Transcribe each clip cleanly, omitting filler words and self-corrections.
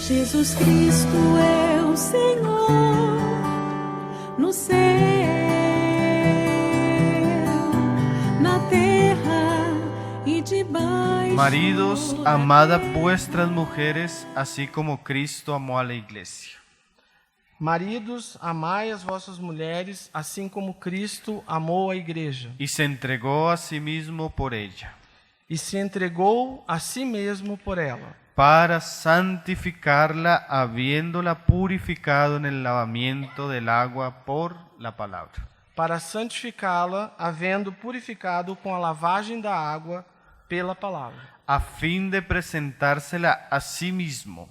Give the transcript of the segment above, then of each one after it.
Jesus Cristo é o Senhor no céu, na terra e debaixo. Maridos, amad a vuestras mujeres, así como Cristo amó a la iglesia. Maridos, amai as vossas mulheres, assim como Cristo amou a igreja. Y se entregó a sí mismo por ella, E se entregou a si mesmo por ela, para santificarla, habiéndola purificado en el lavamiento del agua por la palabra. para santificá-la, havendo purificado com a lavagem da água pela palavra, A fin de presentársela a sí mismo,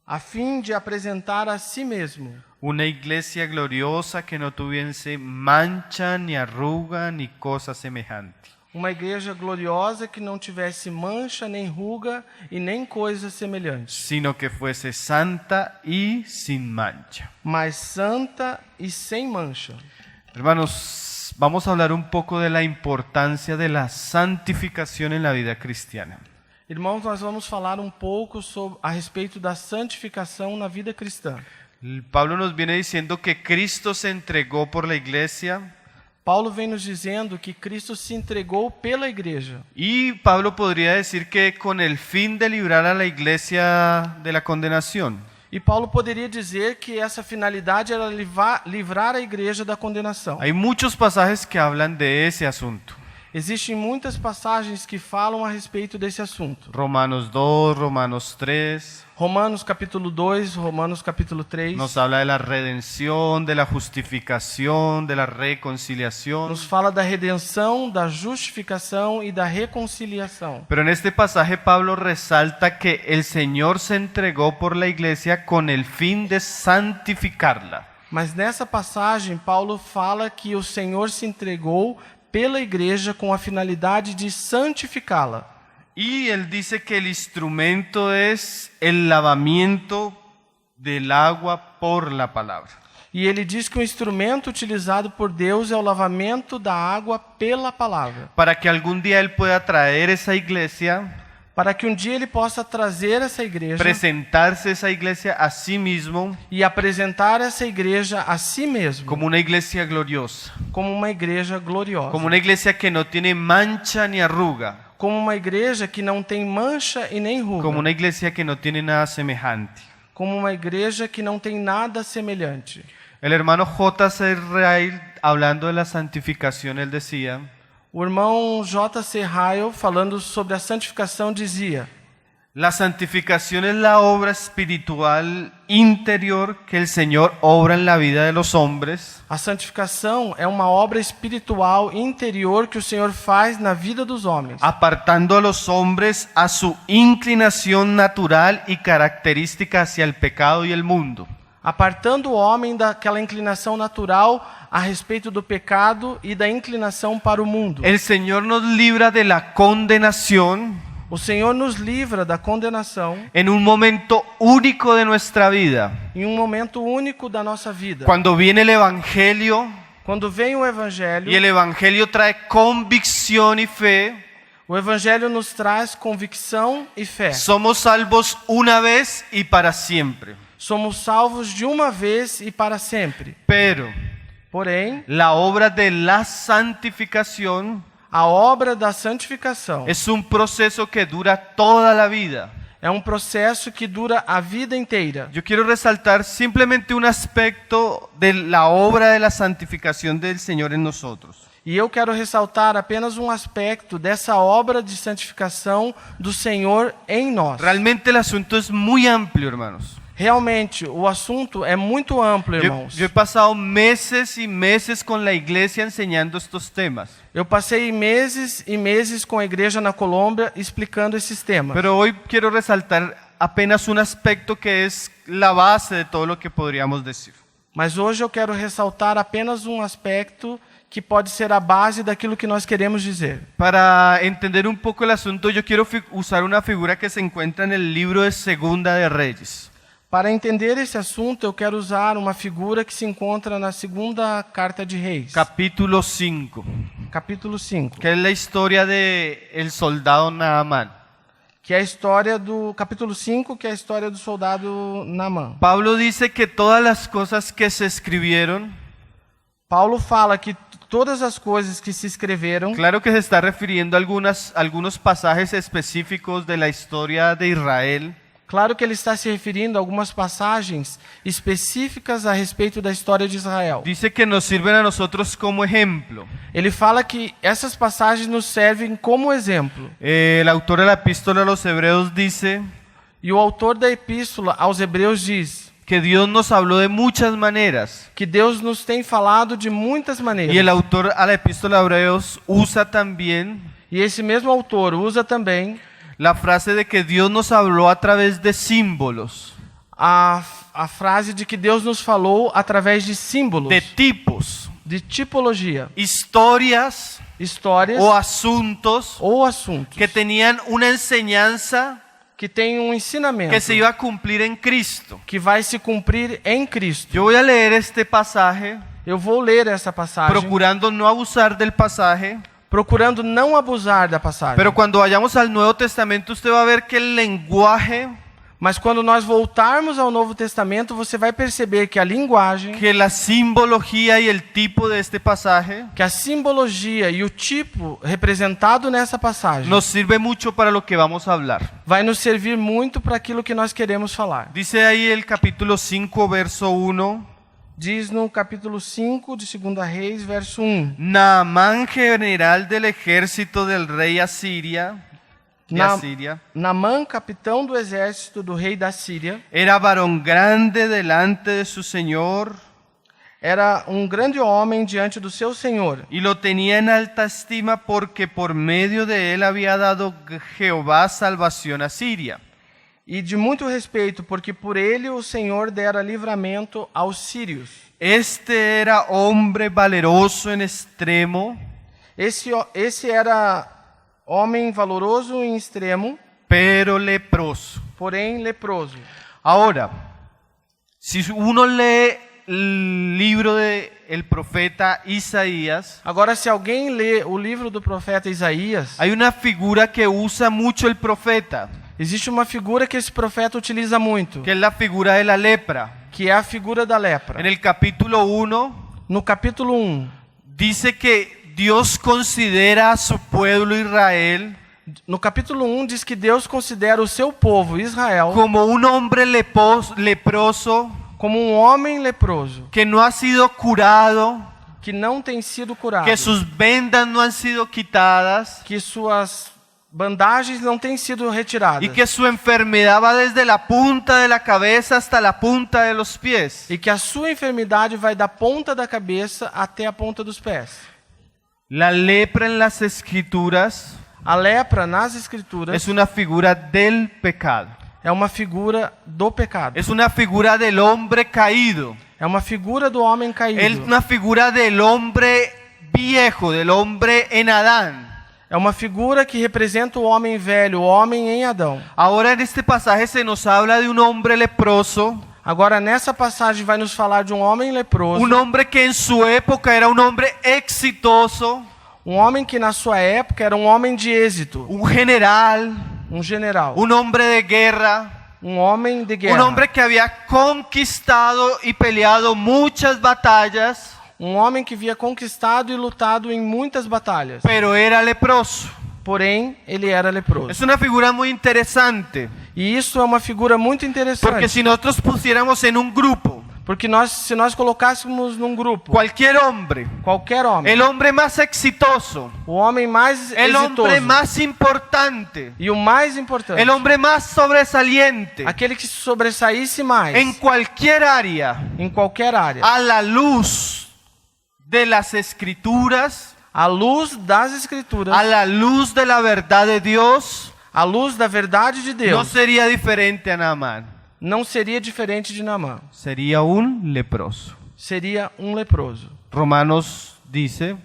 a fim de apresentar a si mesmo una iglesia gloriosa que no tuviese mancha, ni arruga, ni cosa semejante, uma igreja gloriosa que não tivesse mancha, nem ruga e nem coisa semelhante, sino que fuese santa y sin mancha. mas santa e sem mancha. Hermanos, vamos a hablar un poco de la importancia de la santificación en la vida cristiana. Irmãos, nós vamos falar um pouco a respeito da santificação na vida cristã. Pablo nos viene diciendo que Cristo se entregó por la iglesia, Paulo vem nos dizendo que Cristo se entregou pela igreja. y Pablo podría decir que con el fin de librar a la iglesia de la condenación. E Paulo poderia dizer que essa finalidade era livrar a igreja da condenação. Hay muchos pasajes que hablan de ese asunto. Existem muitas passagens que falam a respeito desse assunto. Romanos 2, Romanos 3, Romanos capítulo 2, Romanos capítulo 3, nos habla de la redención, de la justificación, de la reconciliación. nos fala da redenção, da justificação e da reconciliação. Pero en este pasaje Pablo resalta que el Señor se entregó por la iglesia con el fin de santificarla. Mas nessa passagem, Paulo fala que o Senhor se entregou pela igreja com a finalidade de santificá-la. Y él dice que el instrumento es el lavamiento del agua por la palabra. E ele diz que o instrumento utilizado por Deus é o lavamento da água pela palavra, Para que algún día él pueda traer esa iglesia, para que um dia ele possa trazer essa igreja presentarse esa iglesia a sí mismo e apresentar essa igreja a si mesmo como una iglesia gloriosa, como uma igreja gloriosa, como una iglesia que no tiene mancha ni arruga, como uma igreja que não tem mancha e nem ruga, como una iglesia que no tiene nada semejante. como uma igreja que não tem nada semelhante. El hermano J.C. Ryle, hablando de la santificación, él decía: O irmão J.C. Ryle, falando sobre a santificação, dizia: la santificación es la obra espiritual interior que el Señor obra en la vida de los hombres, a santificação é uma obra espiritual interior que o Senhor faz na vida dos homens, apartando a los hombres a su inclinación natural y característica hacia el pecado y el mundo, apartando o homem daquela inclinação natural a respeito do pecado e da inclinação para o mundo. El Señor nos libra de la condenación O Senhor nos livra da condenação en un momento único de nuestra vida. em um momento único da nossa vida. Cuando viene el Evangelio, Quando vem o Evangelho, y el Evangelio trae convicción y fe, o Evangelho nos traz convicção e fé. somos salvos una vez y para siempre. Somos salvos de uma vez e para sempre. Pero Porém, la obra de la santificación a obra da santificação es un proceso que dura toda la vida. é um processo que dura a vida inteira. Yo quiero resaltar simplemente un aspecto de la obra de la santificación del Señor en nosotros. E eu quero ressaltar apenas um aspecto dessa obra de santificação do Senhor em nós. Realmente el asunto es muy amplio, hermanos. Realmente, o assunto é muito amplo, irmãos. Yo he pasado meses y meses con la iglesia enseñando estos temas. Eu passei meses e meses com a igreja na Colômbia explicando esses temas. Pero hoy quiero resaltar apenas un aspecto que es la base de todo lo que podríamos decir. Mas hoje eu quero ressaltar apenas um aspecto que pode ser a base daquilo que nós queremos dizer. Para entender un poco el asunto, yo quiero usar una figura que se encuentra en el libro de Segunda de Reyes. Para entender esse assunto, eu quero usar uma figura que se encontra na segunda carta de Reis, Capítulo 5, capítulo 5, que es la historia de el soldado Naamán. que é a história do capítulo 5, que é a história do soldado Naamã. Pablo dice que todas las cosas que se escribieron, Paulo fala que todas as coisas que se escreveram, claro que se está refiriendo a algunos pasajes específicos de la historia de Israel, claro que ele está se referindo a algumas passagens específicas a respeito da história de Israel. dice que nos sirven a nosotros como ejemplo. Ele fala que essas passagens nos servem como exemplo. El autor de la epístola a los hebreos dice E o autor da epístola aos Hebreus diz que Dios nos habló de muchas maneras. que Deus nos tem falado de muitas maneiras. Y el autor a la epístola a hebreos usa también E esse mesmo autor usa também la frase de que Dios nos habló a través de símbolos, a frase de que Deus nos falou através de símbolos, de tipos, de tipologia, historias histórias o asuntos ou assuntos que tenían una enseñanza que têm um ensinamento que se iba a cumplir en Cristo. que vai se cumprir em Cristo. Yo voy a leer este pasaje, Eu vou ler essa passagem, procurando no abusar del pasaje, procurando não abusar da passagem. pero cuando vayamos al Nuevo Testamento usted va a ver que el lenguaje, Mas quando nós voltarmos ao Novo Testamento, você vai perceber que a linguagem, que la simbología y el tipo de este pasaje que a simbologia e o tipo representado nessa passagem nos sirve mucho para lo que vamos a hablar. vai nos servir muito para aquilo que nós queremos falar. Dice ahí el capítulo 5, verso 1. Diz no capítulo 5 de 2 Reis, verso 1. Naamán, general del ejército del rey Asiria, Asiria, Naamã, capitão do exército do rei da Síria, era varón grande delante de su señor era grande homem diante do seu senhor. y lo tenía en alta estima porque por medio de él había dado Jehová salvación a Siria. E de muito respeito, porque por ele o Senhor dera livramento aos sírios. Este era hombre valeroso en extremo, Esse era homem valoroso em extremo, pero leproso. porém leproso. Ahora, si uno lee el libro del profeta Isaías, Agora, se alguém lê o livro do profeta Isaías, hay una figura que usa mucho el profeta, existe uma figura que esse profeta utiliza muito, que es la figura de la lepra. que é a figura da lepra. En el capítulo 1 No capítulo 1, dice que Dios considera a su pueblo Israel no capítulo 1 diz que Deus considera o seu povo, Israel, como un hombre leproso como homem leproso, que no ha sido curado, que não tem sido curado, que sus vendas no han sido quitadas que suas bandagens não têm sido retiradas, y que su enfermedad va desde la punta de la cabeza hasta la punta de los pies. e que a sua enfermidade vai da ponta da cabeça até a ponta dos pés. La lepra en las escrituras A lepra nas escrituras es una figura del pecado. é uma figura do pecado. Es una figura del hombre caído. É uma figura do homem Es caído. una figura del hombre viejo, del hombre en Adán. É uma figura que representa o homem velho, o homem em Adão. Ahora en este pasaje se nos habla de un hombre leproso, Agora, nessa passagem vai nos falar de um homem leproso, un hombre que en su época era un hombre exitoso, um homem que na sua época era um homem de êxito, un general, um general, un hombre de guerra, um homem de un guerra, hombre que había conquistado y peleado muchas batallas, um homem que havia conquistado e lutado em muitas batalhas. pero era leproso. Porém, ele era leproso. Es una figura muy interesante, E isso é uma figura muito porque interessante, si nosotros pusiéramos en un grupo porque se nós colocássemos num grupo cualquier hombre, qualquer homem, el hombre más exitoso, o homem mais el hombre exitoso más importante, e o mais importante, el hombre más sobresaliente aquele que se sobressaísse mais en cualquier área, em qualquer área, a la luz de las escrituras, à luz das escrituras, a la luz de la verdad de Dios, à luz da verdade de no Deus, sería diferente a Naamán, não seria diferente de Naamã. sería un leproso. Seria um leproso. Romanos dice,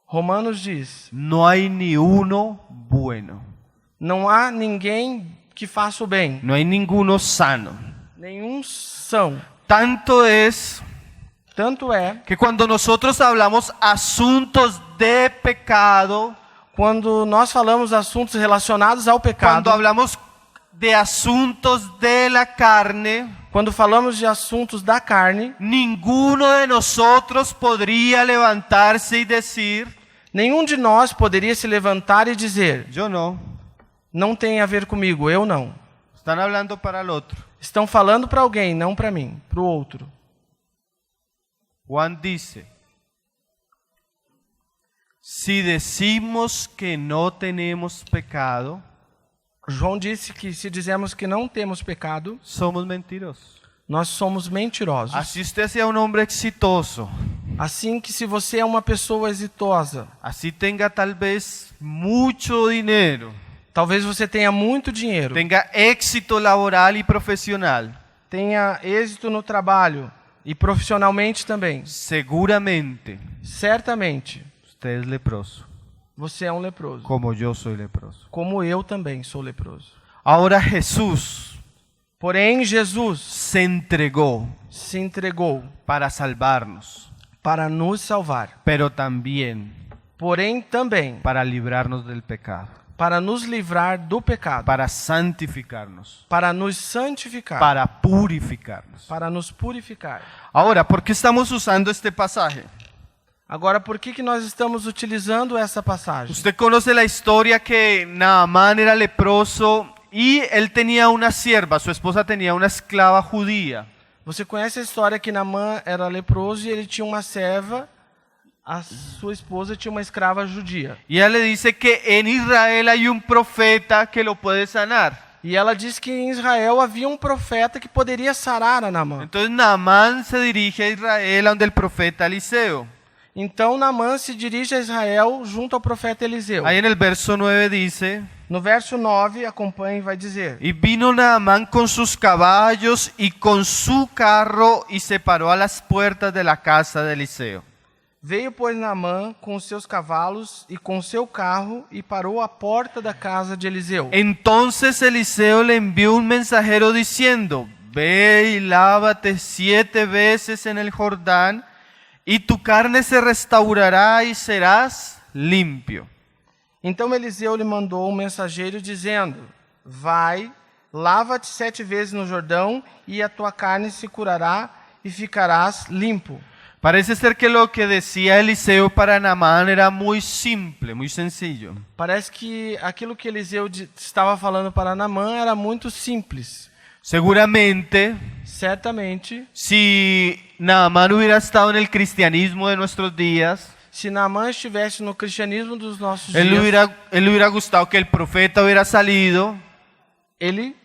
Romanos diz: no hay ni uno bueno, não há ninguém que faça o bem, no hay ninguno sano. nenhum são. Tanto es Tanto é que cuando nosotros hablamos asuntos de pecado, Quando nós falamos assuntos relacionados ao pecado, cuando hablamos de asuntos de la carne, quando falamos de assuntos da carne, ninguno de nosotros podría levantarse y decir, nenhum de nós poderia se levantar e dizer: yo no. não tem a ver comigo, eu não. Están hablando para el otro. Estão falando para alguém, não para mim, para o outro. Juan dice, si decimos que no tenemos pecado, João disse que se dizemos que não temos pecado, somos mentirosos. nós somos mentirosos. Así usted sea un hombre exitoso, Assim que se você é uma pessoa exitosa, así tenga tal vez mucho dinero, talvez você tenha muito dinheiro, tenga éxito laboral y profesional, tenha êxito no trabalho e profissionalmente também, seguramente certamente usted es leproso, você é um leproso, como yo soy leproso. como eu também sou leproso. Ahora Jesús Porém, Jesus se entregó se entregou para salvarnos, para nos salvar, pero también porém também para librarnos del pecado, para nos livrar do pecado, para santificarnos, para nos santificar, para purificarnos. para nos purificar. Ahora, ¿por qué estamos usando este pasaje? Agora, por que nós estamos utilizando essa passagem? Usted conoce la historia que Naamán era leproso y él tenía una sierva, su esposa tenía una esclava judía. Você conhece a história que Naamã era leproso e ele tinha uma serva, a sua esposa tinha uma escrava judia. Y ella le dice que en Israel hay un profeta que lo puede sanar. E ela diz que em Israel havia um profeta que poderia sarar a Naamã. Entonces Naamán se dirige a Israel, a donde el profeta Eliseo. Então Naamã se dirige a Israel junto ao profeta Eliseu. Ahí en el verso 9 dice, No verso 9, acompanhe e vai dizer: y vino Naamán con sus caballos y con su carro y se paró a las puertas de la casa de Eliseo. Veio, pois, Naamã com os seus cavalos e com seu carro e parou à porta da casa de Eliseu. Entonces Eliseo le envió un mensajero diciendo, ve y lávate 7 veces en el Jordán y tu carne se restaurará y serás limpio. Então Eliseu lhe mandou um mensageiro dizendo: vai, lava-te 7 vezes no Jordão e a tua carne se curará e ficarás limpo. Parece ser que lo que decía Eliseo para Naamán era muy simple, muy sencillo. Parece que aquilo que Eliseu estava falando para Naamã era muito simples. Seguramente, Certamente, si Naamán hubiera estado en el cristianismo de nuestros días, se Naamã estivesse no cristianismo dos nossos él dias, le hubiera gustado que el profeta hubiera salido, ele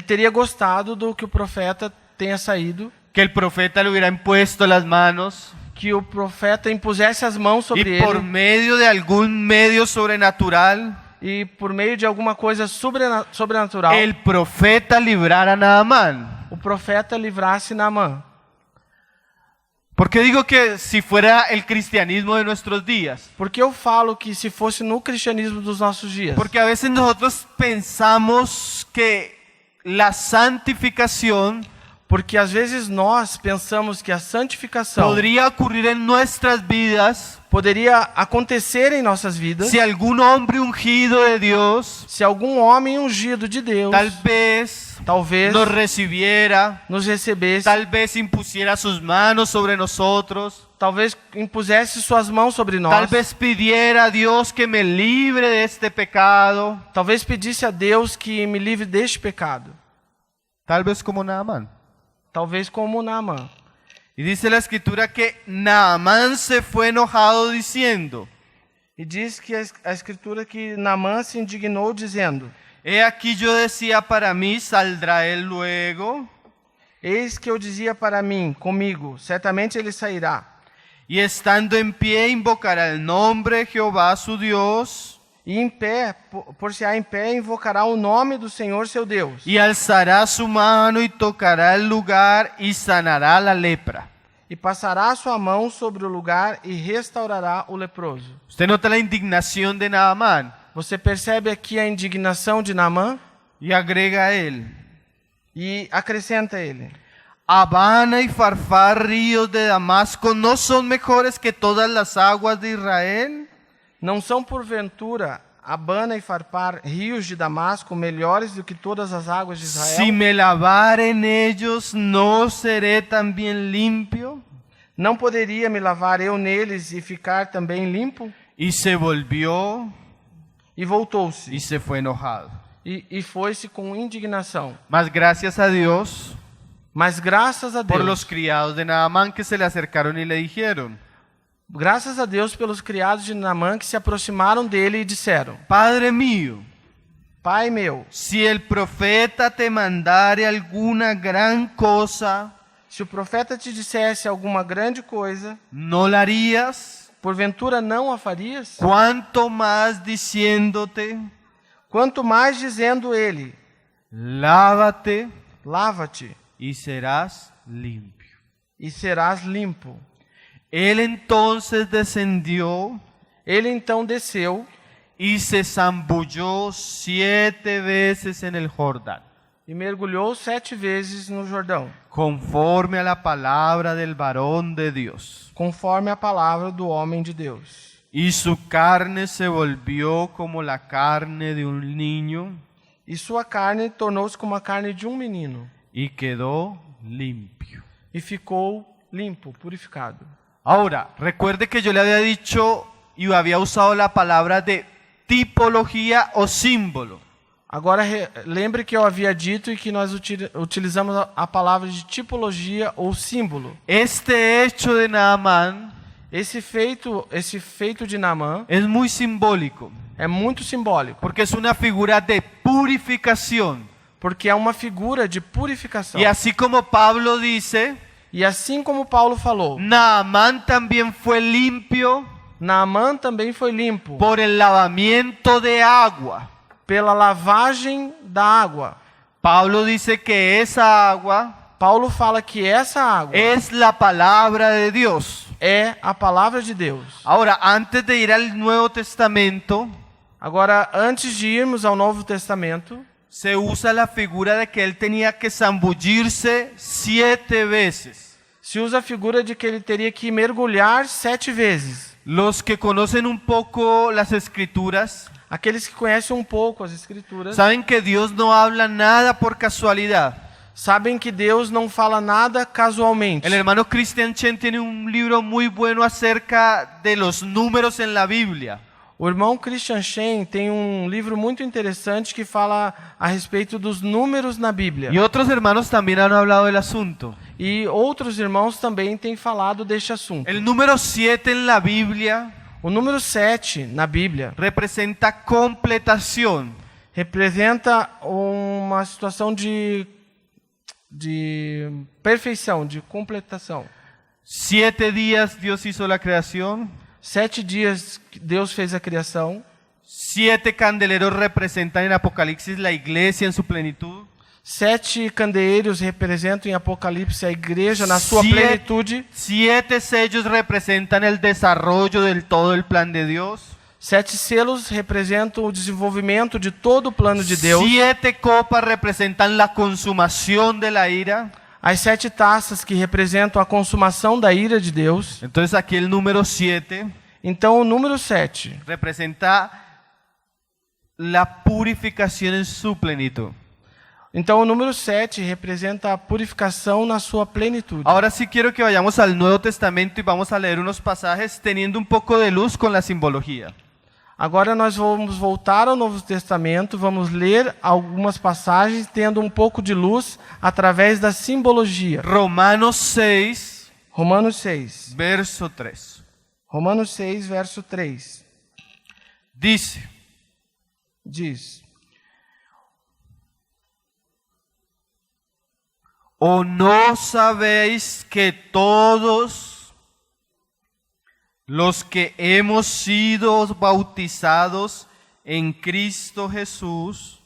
teria gostado do que o profeta tenha saído, que el profeta le hubiera impuesto las manos que o profeta impusesse as mãos sobre y por ele medio de algún medio sobrenatural, e por meio de alguma coisa sobrenatural, el profeta librara a Naamán. o profeta livrasse Naamã. ¿Por qué digo que si fuera el cristianismo de nuestros días? Porque eu falo que se fosse no cristianismo dos nossos dias. Porque a veces nosotros pensamos que la santificación Porque às vezes nós pensamos que a santificação podría ocurrir en nuestras vidas poderia acontecer em nossas vidas si algún hombre ungido de Dios se algum homem ungido de Deus tal vez talvez nos recibiera, nos recebesse, tal vez impusiera sus manos sobre nosotros, talvez impusesse suas mãos sobre nós, tal vez pidiera a Dios que me libre de este pecado, talvez pedisse a Deus que me livre deste pecado, tal vez como Naamán. talvez como Naamã. Y dice la escritura que Naamán se fue enojado diciendo, E diz que a escritura que Naamã se indignou dizendo: he aquí yo decía para mí, saldrá él luego, eis que eu dizia para mim, comigo, certamente ele sairá. y estando en pie invocará el nombre de Jehová su Dios, E em pé, por se há em pé, invocará o nome do Senhor seu Deus. y alzará su mano y tocará el lugar y sanará la lepra. E passará a sua mão sobre o lugar e restaurará o leproso. Usted nota la indignación de Naamán Você percebe aqui a indignação de Naamã? y agrega a él, E acrescenta ele: Habana y Farfar, ríos de Damasco, ¿no son mejores que todas las aguas de Israel? Não são porventura Abana e Farpar, rios de Damasco, melhores do que todas as águas de Israel? Si me lavar en ellos, ¿no seré también limpio? Não poderia me lavar eu neles e ficar também limpo? Y se volvió E voltou-se, y se fue enojado. e foi-se com indignação. Mas gracias a Dios Mas graças a por Deus, los criados de Naamán que se le acercaron y le dijeron: graças a Deus pelos criados de Naamã que se aproximaram dele e disseram: Padre mío, Pai meu, si el profeta te mandare alguna gran cosa, se o profeta te dissesse alguma grande coisa, ¿no la harías? porventura não a farias? Cuanto más diciéndote, Quanto mais dizendo ele: lávate lava-te y serás limpio. e serás limpo. Él entonces descendió Ele então desceu y se zambulló 7 veces en el Jordán, e mergulhou 7 vezes no Jordão, conforme a la palabra del varón de Dios. conforme a palavra do homem de Deus. Y su carne se volvió como la carne de un niño E sua carne tornou-se como a carne de um menino, y quedó limpio. e ficou limpo, purificado. Ahora, recuerde que yo le había dicho y había usado la palabra de tipología o símbolo. Agora lembre que eu havia dito e que nós utilizamos a palavra de tipologia ou símbolo. Este hecho de Naamán Esse feito de Naamã es muy simbólico, é muito simbólico, porque es una figura de purificación. porque é uma figura de purificação. Y así como Pablo dice, E assim como Paulo falou, Naamán también fue limpio Naamã também foi limpo por el lavamiento de agua. pela lavagem da água. Pablo dice que esa agua Paulo fala que essa água es la palabra de Dios. é a palavra de Deus. Ahora, antes de ir al Nuevo Testamento, Agora, antes de irmos ao Novo Testamento, se usa la figura de que él tenía que zambullirse 7 veces. se usa a figura de que ele teria que mergulhar 7 vezes. Los que conocen un poco las Escrituras Aqueles que conhecem um pouco as Escrituras saben que Dios no habla nada por casualidad. sabem que Deus não fala nada casualmente. El hermano Christian Chen tiene un libro muy bueno acerca de los números en la Biblia. O irmão Christian Shen tem um livro muito interessante que fala a respeito dos números na Bíblia. Y otros hermanos también han hablado del asunto. E outros irmãos também têm falado deste assunto. El número 7 en la Biblia O número 7 na Bíblia representa completación. representa uma situação de perfeição, de completação. 7 días Dios hizo la creación. 7 dias que Deus fez a criação. 7 candeleros representan en Apocalipsis la iglesia en su plenitud. 7 candeeiros representam em Apocalipse a igreja na sua plenitude. 7 sellos representan el desarrollo del todo el plan de Dios. 7 selos representam o desenvolvimento de todo o plano de Deus. 7 copas representan la consumación de la ira. As 7 taças que representam a consumação da ira de Deus. Entonces aquí el número 7 Então o número 7 representa la purificación en su plenitud. Então o número 7 representa a purificação na sua plenitude. Ahora sí quiero que vayamos al Nuevo Testamento y vamos a leer unos pasajes teniendo un poco de luz con la simbología. Agora nós vamos voltar ao Novo Testamento, vamos ler algumas passagens tendo um pouco de luz através da simbologia. Romanos 6, Romanos 6. verso 3. Romanos 6, verso 3. Dice: Diz: ¿O no sabéis que todos los que hemos sido bautizados en Cristo Jesús,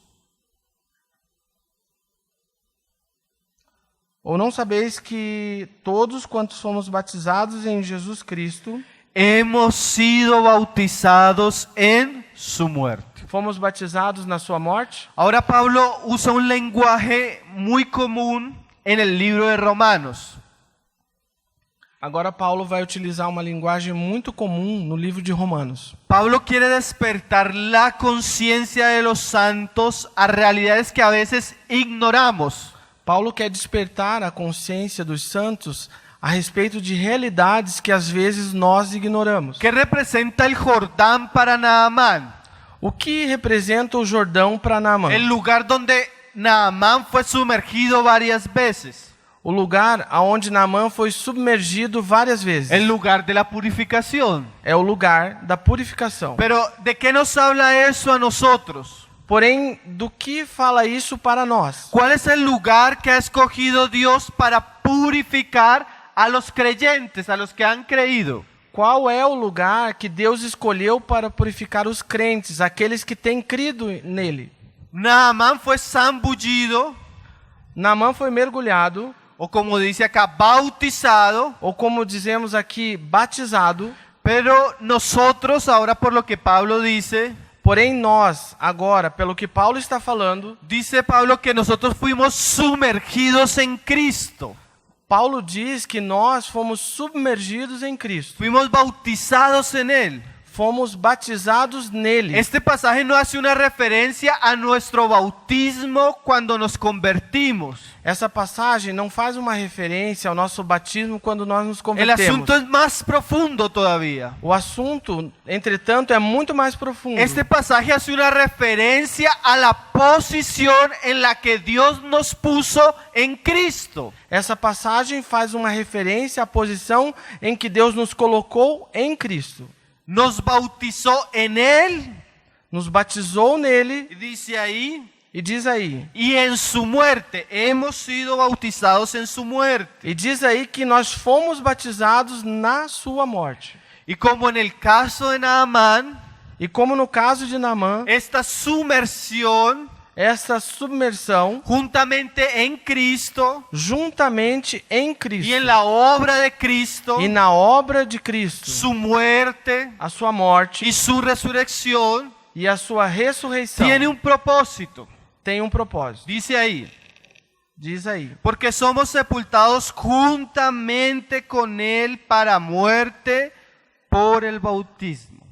Ou não sabeis que todos quantos fomos batizados em Jesus Cristo, hemos sido bautizados en su muerte? fomos batizados na sua morte? Ahora Pablo usa un lenguaje muy común en el libro de Romanos. Agora Paulo vai utilizar uma linguagem muito comum no livro de Romanos. Pablo quiere despertar la conciencia de los santos a realidades que a veces ignoramos. Paulo quer despertar a consciência dos santos a respeito de realidades que às vezes nós ignoramos. ¿Qué representa el Jordán para Naamán? O que representa o Jordão para Naamã? El lugar donde Naamán fue sumergido varias veces. O lugar aonde Naamã foi submergido várias vezes. El lugar de la purificación. É o lugar da purificação. Pero ¿de qué nos habla eso a nosotros? Porém, do que fala isso para nós? ¿Cuál es el lugar que ha escogido Dios para purificar a los creyentes, a los que han creído? Qual é o lugar que Deus escolheu para purificar os crentes, aqueles que têm crido nele? Naamán fue zambullido, Naamã foi mergulhado, o como dice acá, bautizado, ou como dizemos aqui, batizado. pero nosotros, ahora por lo que Pablo dice, Porém, nós, agora, pelo que Paulo está falando, dice Pablo que nosotros fuimos sumergidos en Cristo. Paulo diz que nós fomos submergidos em Cristo. Fuimos bautizados en Él. Fomos batizados nele. Este pasaje no hace una referencia a nuestro bautismo cuando nos convertimos. Essa passagem não faz uma referência ao nosso batismo quando nós nos El convertemos. asunto es más profundo todavía. O assunto, entretanto, é muito mais profundo. Este pasaje hace una referencia a la posición en la que Dios nos puso en Cristo. Essa passagem faz uma referência à posição em que Deus nos colocou em Cristo. Nos bautizó en Él, Nos batizou nele dice ahí, e diz aí. y en su muerte. Hemos sido bautizados en su muerte. E diz aí que nós fomos batizados na sua morte. Y como en el caso de Naamán, E como no caso de Naamã, esta sumersión essa submersão juntamente en Cristo juntamente em Cristo y en la obra de Cristo, e na obra de Cristo, su muerte a sua morte y su resurrección e a sua ressurreição tiene un propósito. tem um propósito. Dice ahí, Diz aí. porque somos sepultados juntamente con Él para muerte por el bautismo.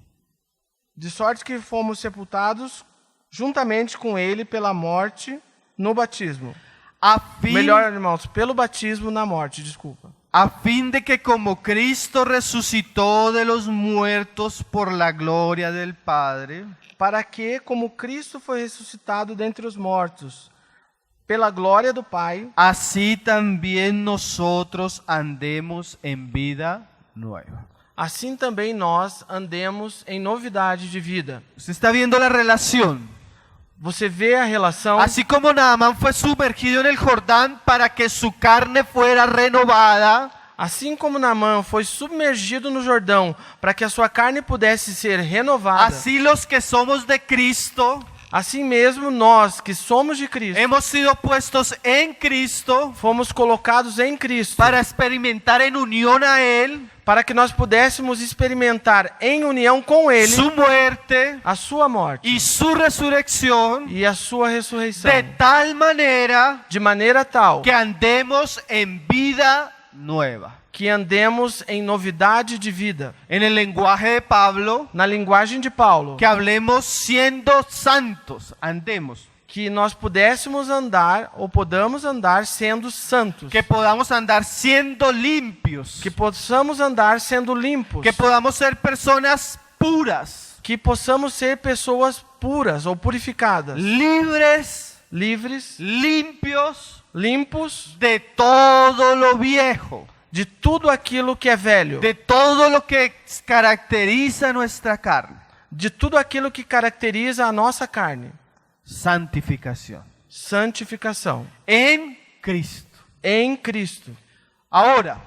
De sorte que fomos sepultados juntamente com ele pela morte no batismo. A fin, Melhor, irmãos, pelo batismo na morte, desculpa. a fin de que como Cristo resucitó de los muertos por la gloria del Padre, Para que, como Cristo foi ressuscitado dentre os mortos, pela glória do Pai, así también nosotros andemos en vida nueva. assim também nós andemos em novidade de vida. Usted está viendo la relación. Você vê a relação? Así como Naamán fue sumergido en el Jordán para que su carne fuera renovada, Assim como Naamã foi submergido no Jordão para que a sua carne pudesse ser renovada, así los que somos de Cristo assim mesmo nós que somos de Cristo, hemos sido puestos en Cristo fomos colocados em Cristo para experimentar en unión a Él para que nós pudéssemos experimentar em união com Ele su muerte a sua morte y su resurrección e a sua ressurreição, de tal manera de maneira tal que andemos en vida nueva. que andemos em novidade de vida. En el lenguaje de Pablo, Na linguagem de Paulo, que hablemos siendo santos, andemos. que nós pudéssemos andar ou podamos andar sendo santos, Que podamos andar siendo limpios. que possamos andar sendo limpos, Que podamos ser personas puras, que possamos ser pessoas puras ou purificadas, libres, livres, limpios limpos de todo lo viejo, de tudo aquilo que é velho, de todo lo que caracteriza nuestra carne. de tudo aquilo que caracteriza a nossa carne. Santificación. Santificação En Cristo. em Cristo. Ahora,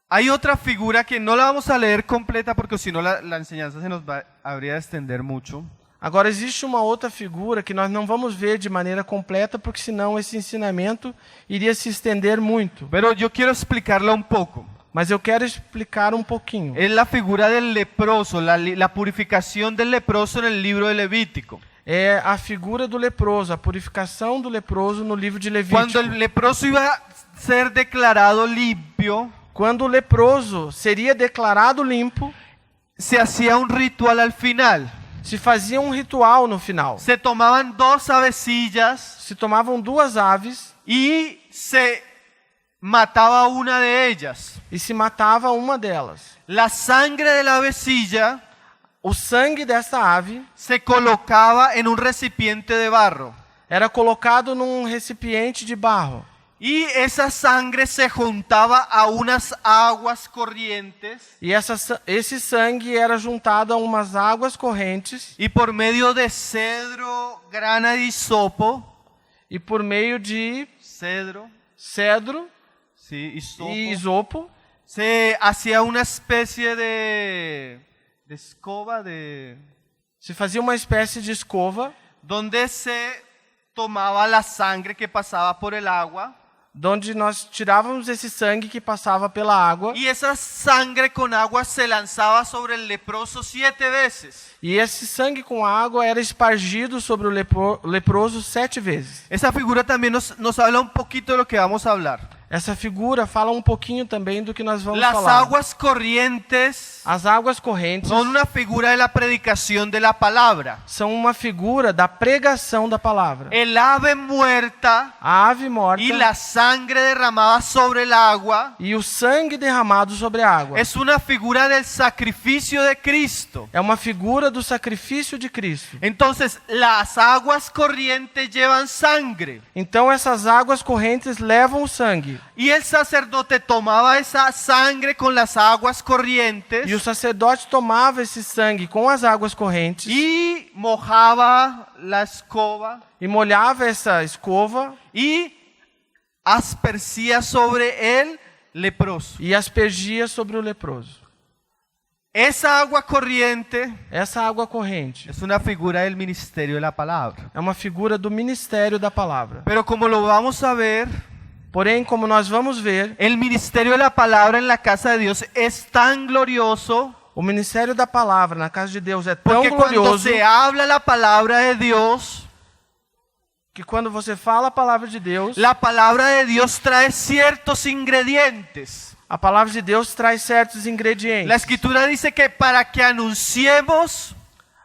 hay otra figura que no la vamos a leer completa porque si no la enseñanza se nos habría de extender mucho. Agora existe uma outra figura que nós não vamos ver de maneira completa, porque senão esse ensinamento iria se estender muito. Pero yo quiero explicarla un poco. Mas eu quero explicar um pouquinho. Es la figura del leproso, la purificación del leproso en el libro de Levítico. É a figura do leproso, a purificação do leproso no livro de Levítico. Cuando el leproso iba ser declarado limpio, quando o leproso seria declarado limpo, se hacía un ritual al final. se fazia um ritual no final. Se tomaban 2 avecillas Se tomavam 2 aves y se mataba una de ellas. e se matava uma delas. La sangre de la avecilla O sangue dessa ave se colocaba en un recipiente de barro. era colocado num recipiente de barro. Y esa sangre se juntaba a unas aguas corrientes E esse sangue era juntado a umas águas correntes y por medio de cedro, grana y hisopo, e por meio de cedro, cedro sí, hisopo, e isopo se hacía una especie de escoba se fazia uma espécie de escova donde se tomaba la sangre que pasaba por el agua. onde nós tirávamos esse sangue que passava pela água Y esa sangre con agua se lanzaba sobre el leproso 7 veces. e esse sangue com água era espargido sobre o leproso 7 vezes. Esa figura también nos habla un poquito de lo que vamos a hablar. Essa figura fala um pouquinho também do que nós vamos Las falar. aguas corrientes As águas correntes son una figura de la predicación de la palabra. são uma figura da pregação da palavra. El ave muerta A ave morta y la sangre derramada sobre el agua e o sangue derramado sobre a água. es una figura del sacrificio de Cristo. É uma figura do sacrifício de Cristo. Entonces, las aguas corrientes llevan sangre. Então essas águas correntes levam o sangue. Y el sacerdote tomaba esa sangre con las aguas corrientes E o sacerdote tomava esse sangue com as águas correntes y mojaba la escoba e molhava essa escova y aspercía sobre el leproso. e aspergia sobre o leproso. Esa agua corriente Essa água corrente es una figura del ministerio de la palabra. é uma figura do ministério da palavra. Pero como lo vamos a ver, Porém, como nós vamos ver, el ministerio de la palabra en la casa de Dios es tan glorioso o ministério da palavra na casa de Deus é tão porque cuando glorioso se habla la palabra de Dios, que quando você fala a palavra de Deus, la palabra de Dios trae ciertos ingredientes. a palavra de Deus traz certos La ingredientes. escritura dice que para que anunciemos,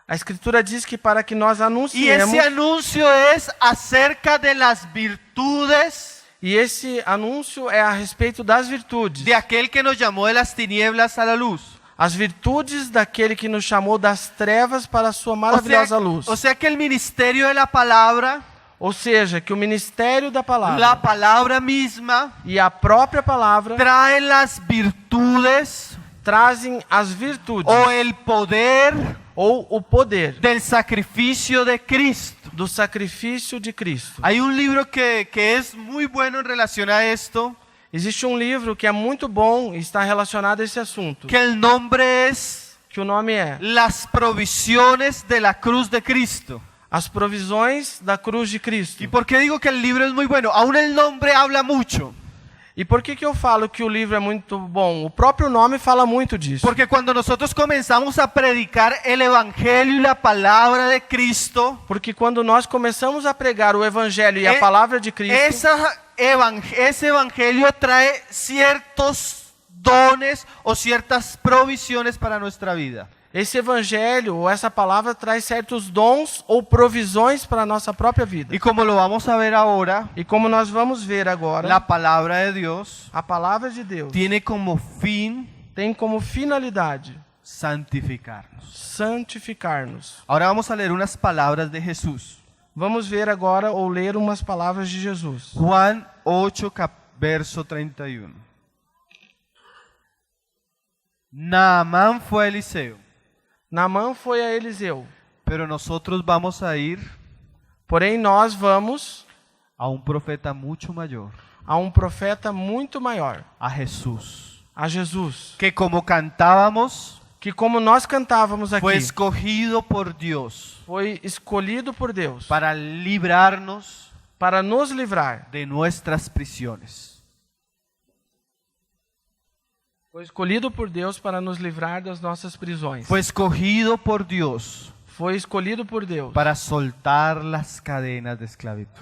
A Escritura diz que para que nós y anunciemos, ese anuncio es acerca de las virtudes e esse anúncio é a respeito das virtudes, de aquel que nos llamó de las tinieblas a la luz. as virtudes daquele que nos chamou das trevas para a sua maravilhosa luz. O sea que el ministerio de la palabra, Ou seja, que o ministério da palavra la palabra misma, e a própria palavra trae las virtudes trazem as virtudes o el poder ou o poder del sacrificio de Cristo. do sacrifício de Cristo. Hay un libro que es muy bueno en relación a esto, Existe um livro que é muito bom e está relacionado a esse assunto, que el nombre es que o nome é Las provisiones de la cruz de Cristo. As Provisões da Cruz de Cristo. ¿Y por qué digo que el libro es muy bueno? Aún el nombre habla mucho. E por que eu falo que o livro é muito bom? O próprio nome fala muito disso. Porque cuando nosotros comenzamos a predicar el evangelio y la palabra de Cristo, Porque quando nós começamos a pregar o Evangelho e a palavra de Cristo, ese evangelio trae ciertos dones o ciertas provisiones para nuestra vida. esse Evangelho ou essa palavra traz certos dons ou provisões para a nossa própria vida. Y como lo vamos a ver ahora, E como nós vamos ver agora, la palabra de Dios a palavra de Deus tiene como fin tem como finalidade santificarnos. santificar-nos. Ahora vamos a leer unas palabras de Jesús. Vamos ver agora ou ler umas palavras de Jesus. Juan 8, verso 31. Naamán fue a Eliseo, Naamã foi a Eliseu, pero nosotros vamos a ir porém nós vamos a un profeta mucho mayor, a um profeta muito maior, a Jesús, a Jesus, que como cantábamos, que como nós cantávamos aqui, fue escogido por Dios foi escolhido por Deus para librarnos para nos livrar. de nuestras prisiones. Foi escolhido por Deus para nos livrar das nossas prisões. Fue escogido por Dios Foi escolhido por Deus para soltar las cadenas de esclavitud.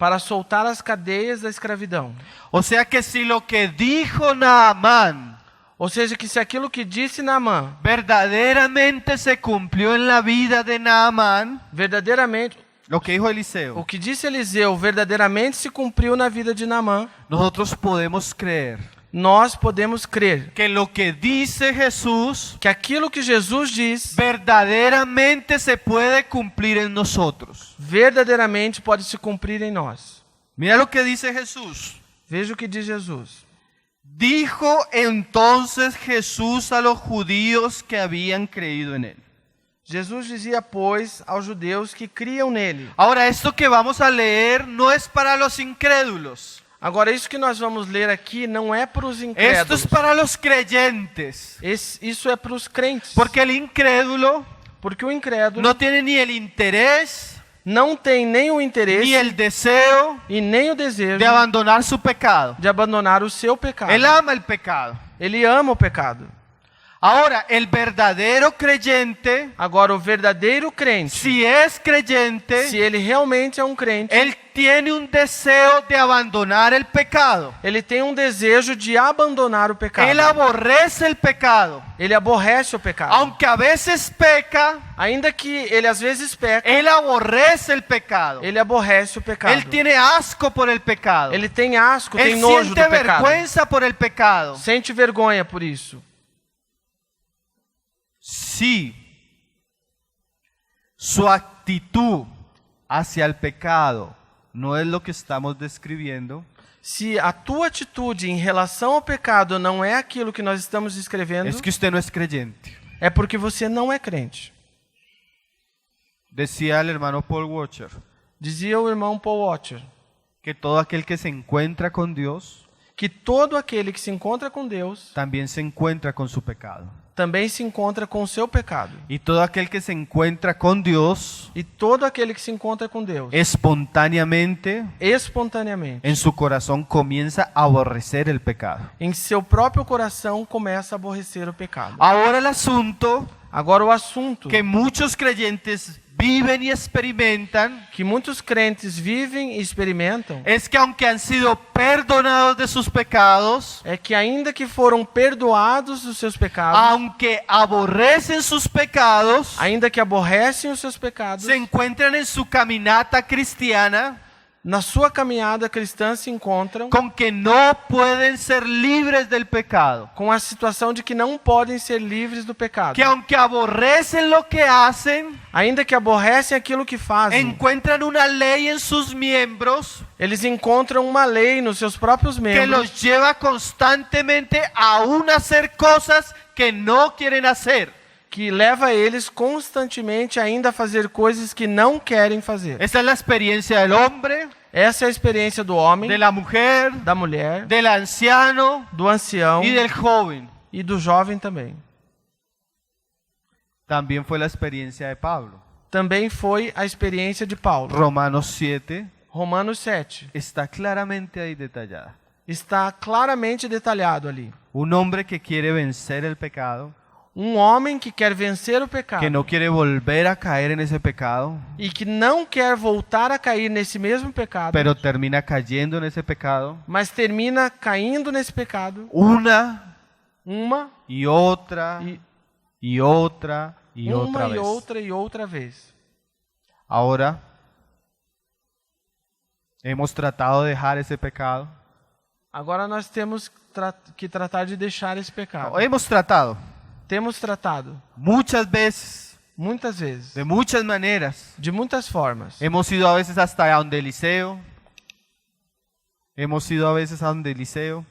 para soltar as cadeias da escravidão. O sea que si lo que dijo Naamán Ou seja, que se aquilo que disse Naamã verdaderamente se cumplió en la vida de Naamán, verdadeiramente, lo que dijo o Eliseo, que disse Eliseu verdadeiramente se cumpriu na vida de Naamã, nosotros podemos creer nós podemos crer que lo que dice Jesús que aquilo que Jesus diz verdaderamente se puede cumplir en nosotros. verdadeiramente pode se cumprir em nós. Mira lo que dice Jesús. Veja o que diz Jesus. Dijo entonces Jesús a los judíos que habían creído en él. Jesus dizia, pois, aos judeus que criam nele. Ahora, esto que vamos a leer no es para los incrédulos. Agora, isso que nós vamos ler aqui não é para os Esto incrédulos. es para los creyentes. Isso é para os crentes. Porque el incrédulo Porque o incrédulo no tiene ni el interés não tem nem o interesse ni el deseo e nem o desejo de abandonar su pecado. de abandonar o seu pecado. Él ama el pecado. Ele ama o pecado. Ahora, el verdadero creyente, Agora, o verdadeiro crente, si es creyente, se ele realmente é um crente, él tiene un deseo de abandonar el pecado. ele tem um desejo de abandonar o pecado. Él aborrece el pecado. Ele aborrece o pecado. Aunque a veces peca, Ainda que ele às vezes peca, él aborrece el pecado. ele aborrece o pecado. Él tiene asco por el pecado. Ele tem asco, tem Él nojo siente do pecado. vergüenza por el pecado. Sente vergonha por isso. Si su actitud hacia el pecado no es lo que estamos describiendo, Se a tua atitude em relação ao pecado não é aquilo que nós estamos descrevendo, es que usted no es creyente. é porque você não é crente. Decía el hermano Paul Washer Dizia o irmão Paul Washer que todo aquel que se encuentra con Dios que todo aquele que se encontra com Deus también se encuentra con su pecado. também se encontra com o seu pecado. Y todo aquel que se encuentra con Dios E todo aquele que se encontra com Deus, espontáneamente espontaneamente, en su corazón comienza a aborrecer el pecado. em seu próprio coração começa a aborrecer o pecado. Ahora el asunto Agora o assunto que muchos creyentes viven y experimentan que muitos crentes vivem e experimentam es que aunque han sido perdonados de sus pecados, é que ainda que foram perdoados dos seus pecados, aunque aborrecen sus pecados, ainda que aborrecem os seus pecados, se encuentran en su caminata cristiana na sua caminhada cristã se encontram con que no pueden ser libres del pecado. com a situação de que não podem ser livres do pecado. Que aunque aborrecen lo que hacen, Ainda que aborrecem aquilo que fazem, encuentran una ley en sus miembros eles encontram uma lei nos seus próprios que membros los lleva constantemente a aún hacer cosas que no quieren hacer. que leva eles constantemente ainda a fazer coisas que não querem fazer. Esta es la experiencia del hombre, Essa é a experiência do homem, de la mujer, da mulher, del anciano do ancião y del joven. e do jovem também. También fue la experiencia de Pablo. Também foi a experiência de Paulo. Romanos 7 Romanos 7 está claramente ahí detallada. está claramente detalhado ali. Un hombre que quiere vencer el pecado, Um homem que quer vencer o pecado que no quiere volver a caer en ese pecado, e que não quer voltar a cair nesse mesmo pecado, pero termina cayendo en ese pecado mas termina caindo nesse pecado una uma y otra e y otra y otra uma e vez. outra e outra vez. Ahora hemos tratado de dejar ese pecado. Agora nós temos que tratar de deixar esse pecado. Hemos tratado Temos tratado muchas veces, muitas vezes, de muchas maneras. de muitas formas. Hemos ido a veces hasta donde Eliseo. Hemos ido a veces a donde Eliseo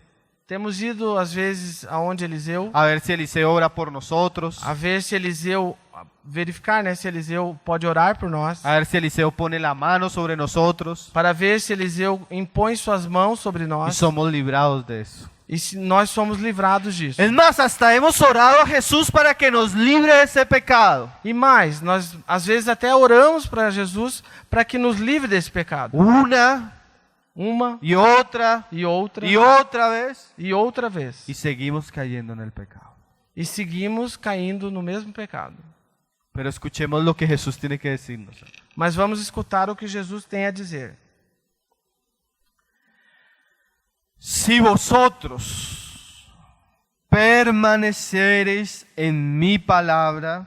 Temos ido às vezes aonde Eliseu, a ver si Eliseo ora por nosotros, a ver se Eliseu, verificar, né, se Eliseu pode orar por nós, a ver si Eliseo pone la mano sobre nosotros para ver se Eliseu impõe suas mãos sobre y nós somos librados de eso. e se nós somos livrados disso. Es más, hasta hemos orado a Jesús para que nos libre de ese pecado. E mais, nós às vezes até oramos para Jesus para que nos livre desse pecado. Una Uma y otra e outra y otra vez. e outra vez. Y seguimos cayendo en el pecado. E seguimos caindo no mesmo pecado. Pero escuchemos lo que Jesús tiene que decirnos. Mas vamos escutar o que Jesus tem a dizer. si vosotros permanecereis en mi palabra,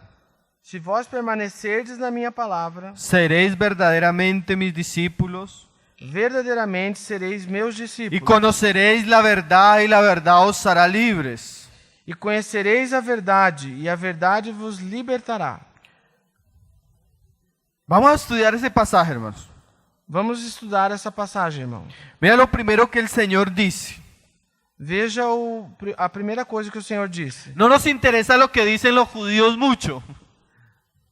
Se vós permanecerdes na minha palavra, seréis verdaderamente mis discípulos verdadeiramente sereis meus y discípulos. conoceréis la verdad y la verdad os hará libres. E conhecereis a verdade vos libertará. Vamos a estudiar ese pasaje, hermanos. Vamos estudar essa passagem, irmão. Mira lo primero que el Señor dice. Veja a primeira coisa que o Senhor disse. No nos interesa lo que dicen los judíos mucho,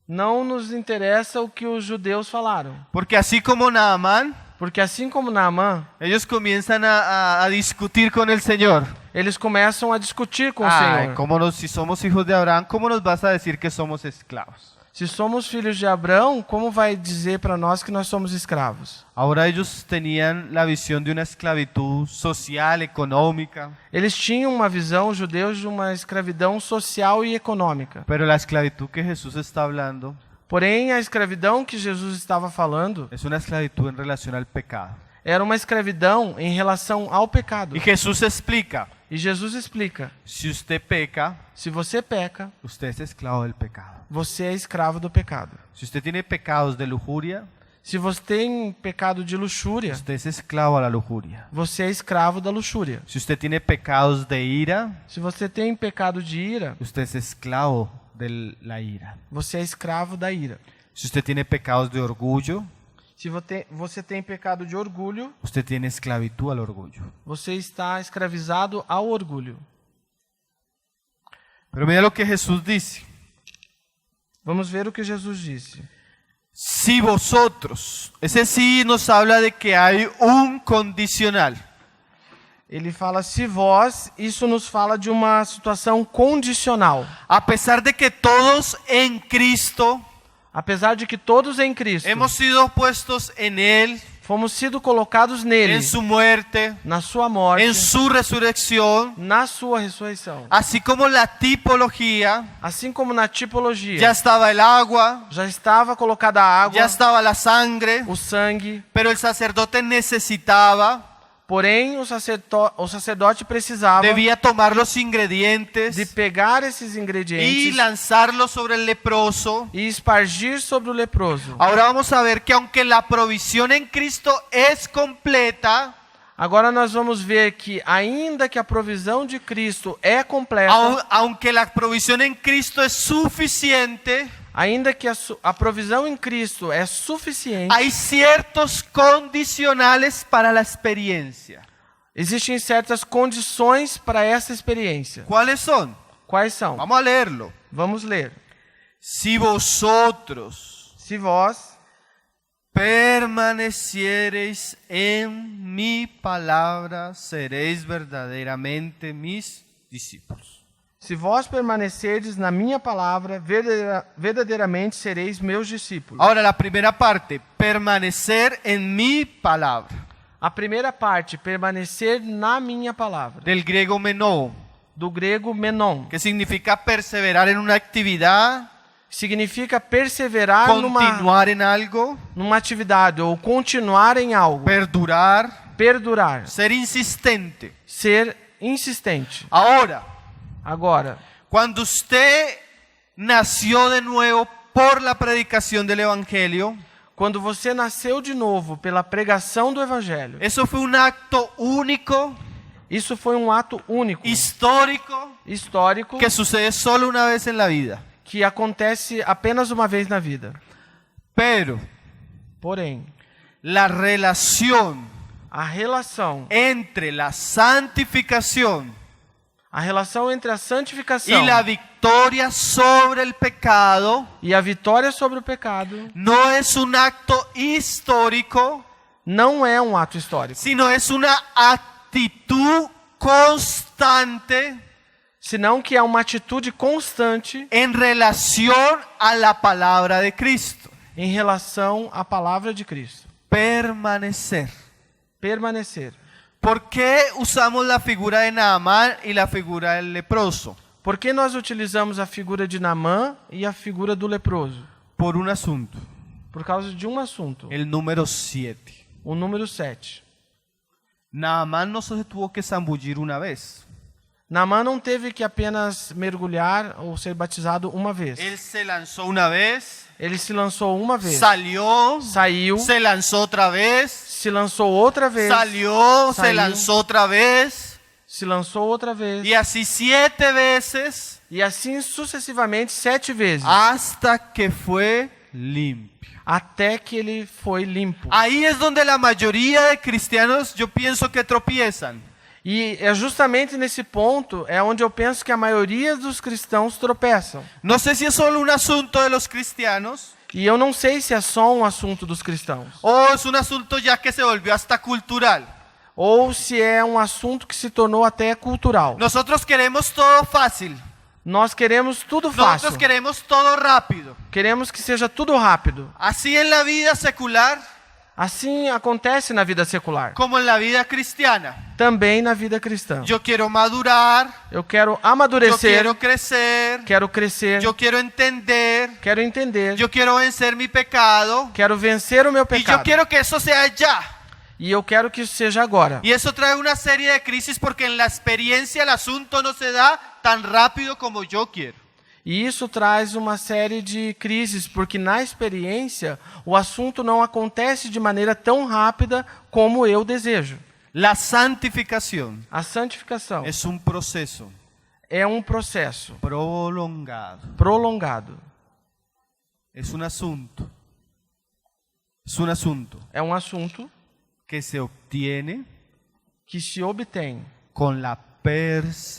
Não nos interessa o que os judeus falaram. porque así como Naamán, Porque assim como Naamã, ellos comienzan a discutir con el Señor. eles começam a discutir com o Ay, Senhor. si somos hijos de Abraham, ¿cómo nos vas a decir que somos esclavos? Se somos filhos de Abraão, como vai dizer para nós que nós somos escravos? Ahora ellos tenían la visión de una esclavitud social, económica, Eles tinham uma visão, os judeus, de uma escravidão social e econômica. pero la esclavitud que Jesús está hablando Porém, a escravidão que Jesus estava falando es una esclavitud en relación al pecado. era uma escravidão em relação ao pecado. Y Jesús explica, E Jesus explica: si usted peca, se você peca, usted es esclavo del pecado. você é escravo do pecado. Si usted tiene pecados de lujuria, Se você tem pecado de luxúria, usted es esclavo a la lujuria. você é escravo da luxúria. Si usted tiene pecados de ira, Se você tem pecado de ira, usted es esclavo de la ira. você é escravo da ira. Si usted tiene pecados de orgullo, Se você tem pecado de orgulho, usted tiene esclavitud al orgullo. você está escravizado ao orgulho. Pero mira lo que Jesús dice. Vamos ver o que Jesus disse. Si vosotros, ese sí nos habla de que hay un condicional. Ele fala se vós, isso nos fala de uma situação condicional. A pesar de que todos en Cristo Apesar de que todos em Cristo hemos sido puestos en Él, fomos sido colocados nele, en su muerte, na sua morte, en su resurrección, na sua ressurreição. así como la tipología, Assim como na tipologia, ya estaba el agua, já estava colocada a água, ya estaba la sangre, o sangue, pero el sacerdote necesitaba, porém o sacerdote precisava debía tomar los ingredientes de pegar esses y ingredientes lanzarlos sobre el leproso. e espargir sobre o leproso. Ahora vamos a ver que aunque la provisión en Cristo es completa, Agora nós vamos ver que ainda que a provisão de Cristo é completa, aunque la provisión en Cristo es suficiente, ainda que a provisão em Cristo é suficiente, hay ciertos condicionales para la experiencia. existem certas condições para essa experiência. ¿Cuáles son? Quais são? Vamos a leerlo. Vamos ler. Si vosotros Se vós permaneciereis en mi palabra, seréis verdaderamente mis discípulos. Se vós permanecerdes na minha palavra, verdadeiramente sereis meus discípulos. Ahora la primera parte, permanecer en mi palabra, A primeira parte, permanecer na minha palavra, del griego meno, do grego menon, que significa perseverar en una actividad, significa perseverar continuar en algo, numa atividade ou continuar em algo, perdurar, perdurar, ser insistente. ser insistente. Ahora, Agora, cuando usted nació de nuevo por la predicación del Evangelio, quando você nasceu de novo pela pregação do Evangelho, eso fue un acto único, isso foi um ato único, histórico, histórico, que sucede solo una vez en la vida. que acontece apenas uma vez na vida. Pero Porém, la relación a relação entre la santificación entre a santificação y la victoria sobre el pecado e a vitória sobre o pecado no es un acto histórico, não é um ato histórico, sino es una actitud constante senão que é uma atitude constante en relación a la palabra de Cristo. em relação à palavra de Cristo. Permanecer. Permanecer. ¿Por qué usamos la figura de Naamán y la figura del leproso? Por que nós utilizamos a figura de Naamã e a figura do leproso? Por un asunto, Por causa de um assunto, el número 7. o número 7. Naamán no se tuvo que zambullir una vez. Naamã não teve que apenas mergulhar ou ser batizado uma vez. Él se lanzó una vez, Ele se lançou uma vez, salió, saiu, se lanzó otra vez, se lançou outra vez, salió, se salió, lanzó otra vez, se lançou outra vez, y así 7 veces e assim sucessivamente 7 vezes, hasta que fue limpio. até que ele foi limpo. Ahí es donde la mayoría de cristianos yo pienso que tropiezan. E é justamente nesse ponto é onde eu penso que a maioria dos cristãos tropeçam. No sé si es solo un asunto de los cristianos E eu não sei se é só um assunto dos cristãos, o es un asunto ya que se volvió hasta cultural. ou se é um assunto que se tornou até cultural. Nosotros queremos todo fácil. Nós queremos tudo Nosotros fácil. queremos todo rápido. Queremos que seja tudo rápido. Así en la vida secular Assim acontece na vida secular, como en la vida cristiana. também na vida cristã. Yo quiero madurar, Eu quero yo amadurecer, quiero crecer, quero crescer, yo quiero entender, quero entender, yo quiero vencer mi pecado quero vencer o meu y yo pecado. quiero que eso sea ya. E eu quero que isso seja agora. Y eso trae una serie de crisis porque en la experiencia el asunto no se da tan rápido como yo quiero. E isso traz uma série de crises, porque na experiência o assunto não acontece de maneira tão rápida como eu desejo. La santificación A santificação es un proceso é um processo prolongado. prolongado. Es un asunto. Es un asunto É um assunto que se obtiene que se obtém. con la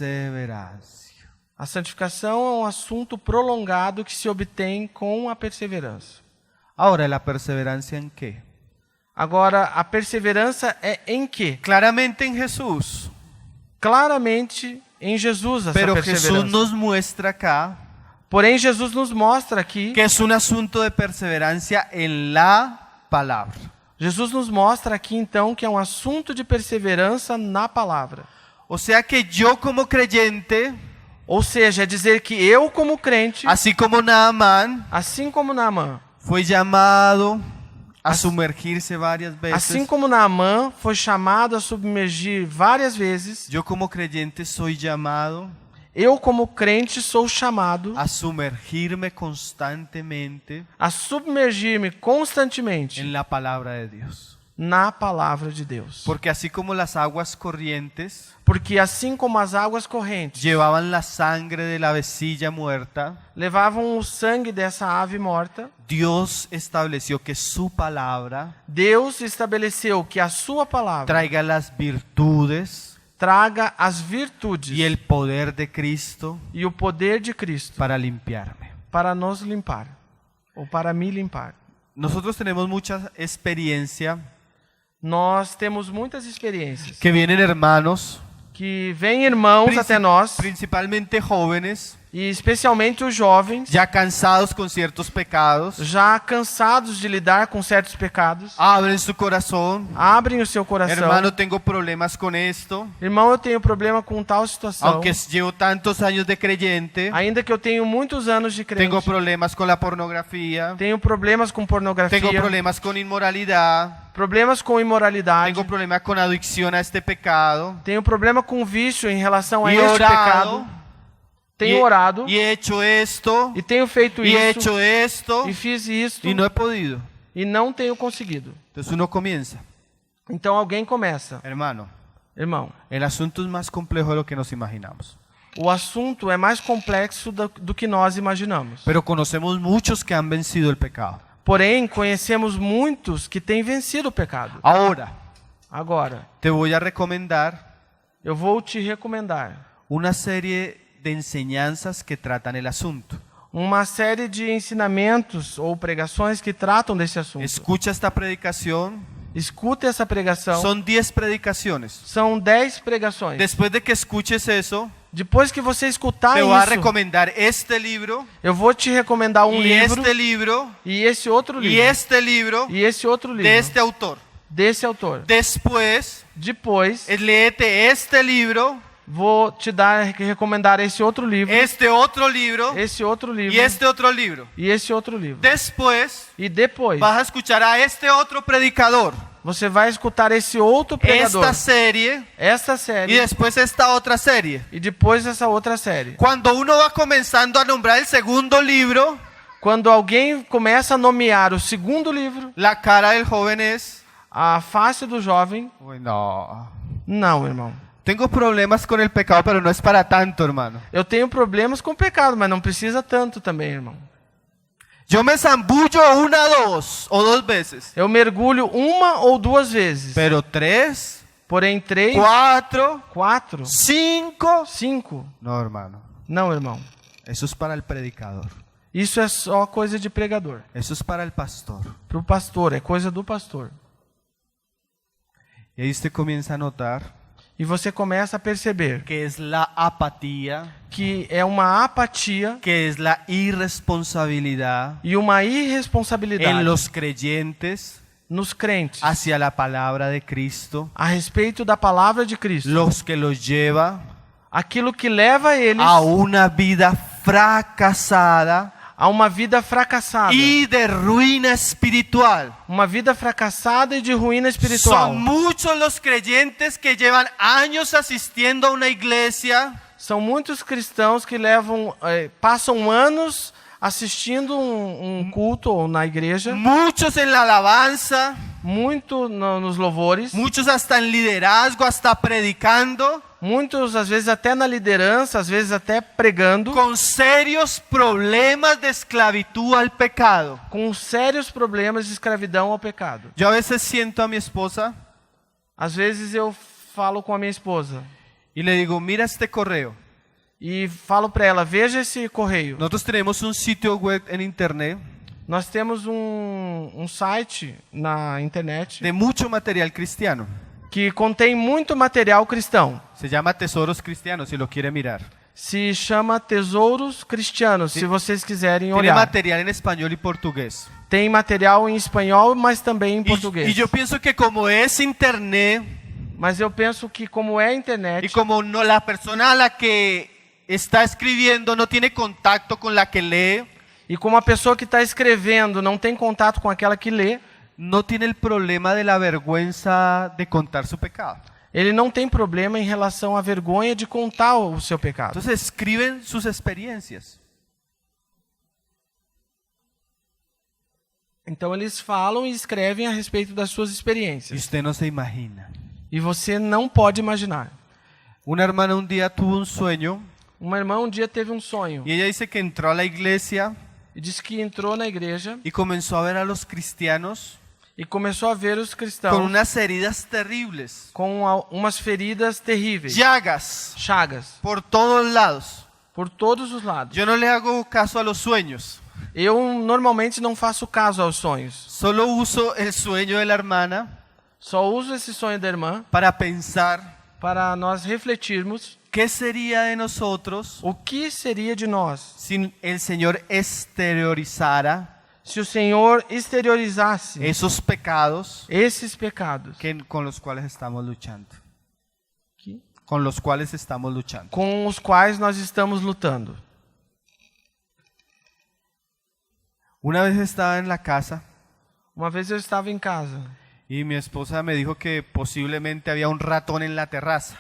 perseverancia. A santificação é um assunto prolongado que se obtém com a perseverança. Ahora, ¿la perseverancia en qué? Agora, a perseverança é em quê? Claramente en Jesús. Claramente em Jesus essa Pero perseverança. Jesús nos muestra acá Porém, Jesus nos mostra aqui, que es un asunto de perseverancia en la palabra. Jesus nos mostra aqui então que é um assunto de perseverança na palavra. O sea que yo como creyente, Ou seja, é dizer que eu como crente, así como Naamán, assim como Naamã, fue llamado a sumergirse varias veces, assim como Naamã foi chamado a submergir várias vezes, yo como creyente soy llamado eu como crente sou chamado a sumergirme constantemente a submergir-me constantemente en la palabra de Dios. na palavra de Deus. Porque así como las aguas corrientes Porque assim como as águas correntes llevaban la sangre de la vecilla muerta, levavam o sangue dessa ave morta, Dios estableció que su palabra Deus estabeleceu que a sua palavra traiga las virtudes traga as virtudes y el poder de Cristo e o poder de Cristo para limpiarme. para nos limpar, ou para me limpar. Nosotros tenemos mucha experiencia Nós temos muitas experiências que vienen hermanos, que vêm irmãos até nós, principalmente jóvenes, e especialmente os jovens, ya cansados con ciertos pecados, já cansados de lidar com certos pecados, abren su corazón. abrem o seu coração. Hermano, tengo problemas con esto. Irmão, eu tenho problema com tal situação. Aunque llevo tantos años de creyente, Ainda que eu tenho muitos anos de crente, tengo problemas con la pornografía, tenho problemas com pornografia, tengo problemas con inmoralidad, problemas com imoralidade, tengo problemas con adicción a este pecado. tenho problema com vício em relação a Y he este orado, pecado, tenho orado y he hecho esto, e tenho feito y he isso hecho esto, e fiz isto y no he podido. e não tenho conseguido. Entonces uno comienza, Então alguém começa, hermano, irmão, el asunto es más complejo de lo que nos imaginamos. o assunto é mais complexo do que nós imaginamos. Pero conocemos muchos que han vencido el pecado. Porém, conhecemos muitos que têm vencido o pecado. Ahora, Agora, te voy a recomendar eu vou te recomendar una serie de enseñanzas que tratan el asunto. uma série de ensinamentos ou pregações que tratam desse assunto. Escucha esta predicación. Escute essa pregação. Son 10 predicaciones. São 10 pregações. Después de que escuches eso, Depois que você escutar te voy a isso, recomendar este libro, eu vou te recomendar um y livro este libro, e esse outro y livro. este libro E esse outro livro de este autor. desse autor. Después, Depois, léete este libro, vou te recomendar esse outro livro, este otro libro esse outro livro y este otro libro. e esse outro livro. Después, E depois, vas a escuchar a este otro predicador. você vai escutar esse outro pregador, esta serie esta y série después esta otra serie. e depois essa outra série. Cuando uno va comenzando a nombrar el segundo libro, Quando alguém começa a nomear o segundo livro, la cara del joven es, a face do jovem, uy, no. não, irmão. Tengo problemas con el pecado, pero no es para tanto, hermano. Eu tenho problemas com o pecado, mas não precisa tanto também, irmão. Yo me zambullo una, dos o dos veces, Eu mergulho uma ou duas vezes, pero tres, porém 3, cuatro, 4, cinco. 5, No, hermano. não, irmão. Eso es para el predicador. Isso é só coisa de pregador. Eso es para el pastor. Para o pastor, é coisa do pastor. Y ahí usted comienza a notar E você começa a perceber que es la apatía, que é uma apatia que es la irresponsabilidad e uma en irresponsabilidade los creyentes nos crentes hacia la palabra de Cristo, a respeito da palavra de Cristo. los que los lleva Aquilo que leva eles a una vida fracasada a uma vida fracassada. y de ruina espiritual. Uma vida fracassada e de ruína espiritual. Son muchos los creyentes que llevan años asistiendo a una iglesia, São muitos cristãos que passam anos assistindo um culto ou na igreja, muchos en la alabanza, muito nos louvores, muchos hasta en liderazgo, hasta predicando, muitos às vezes até na liderança, às vezes até pregando, con serios problemas de esclavitud al pecado. com sérios problemas de escravidão ao pecado. Yo a veces siento a mi esposa Às vezes eu falo com a minha esposa y le digo, mira este correo. e falo para ela, veja esse correio. Nosotros tenemos un sitio web en internet Nós temos um site na internet de mucho material cristiano. que contém muito material cristão. Se llama Tesoros Cristianos, si lo quiere mirar. Se chama Tesouros Cristianos, se vocês quiserem Tiene olhar. material en español y portugués. Tem material em espanhol, mas também em português. Y yo pienso que como es internet Mas eu penso que como é a internet, y como no, la persona a la que está escribiendo no tiene contacto con la que lee, e como a pessoa que está escrevendo não tem contato com aquela que lê, no tiene el problema de la vergüenza de contar su pecado. ele não tem problema em relação à vergonha de contar o seu pecado. Entonces escriben sus experiencias. Então eles falam e escrevem a respeito das suas Y experiências. usted no se imagina. E você não pode imaginar. Una hermana un día tuvo un sueño Uma irmã um dia teve um sonho y ella dice que entró a la iglesia e disse que entrou na igreja y comenzó a ver a los cristianos e começou a ver os cristãos con unas heridas terribles, com umas feridas terríveis, llagas chagas, por todos lados. por todos os lados. Yo no le hago caso a los sueños, Eu normalmente não faço caso aos sonhos. solo uso el sueño de la hermana Só uso esse sonho da irmã para pensar para nós refletirmos qué sería de nosotros o que seria de nós si el Señor exteriorizara se o Senhor exteriorizasse esos pecados esses pecados con los cuales estamos luchando. que- Con los cuales estamos luchando. com os quais nós estamos lutando. Una vez estaba en la casa Uma vez eu estava em casa y mi esposa me dijo que posiblemente había un ratón en la terraza.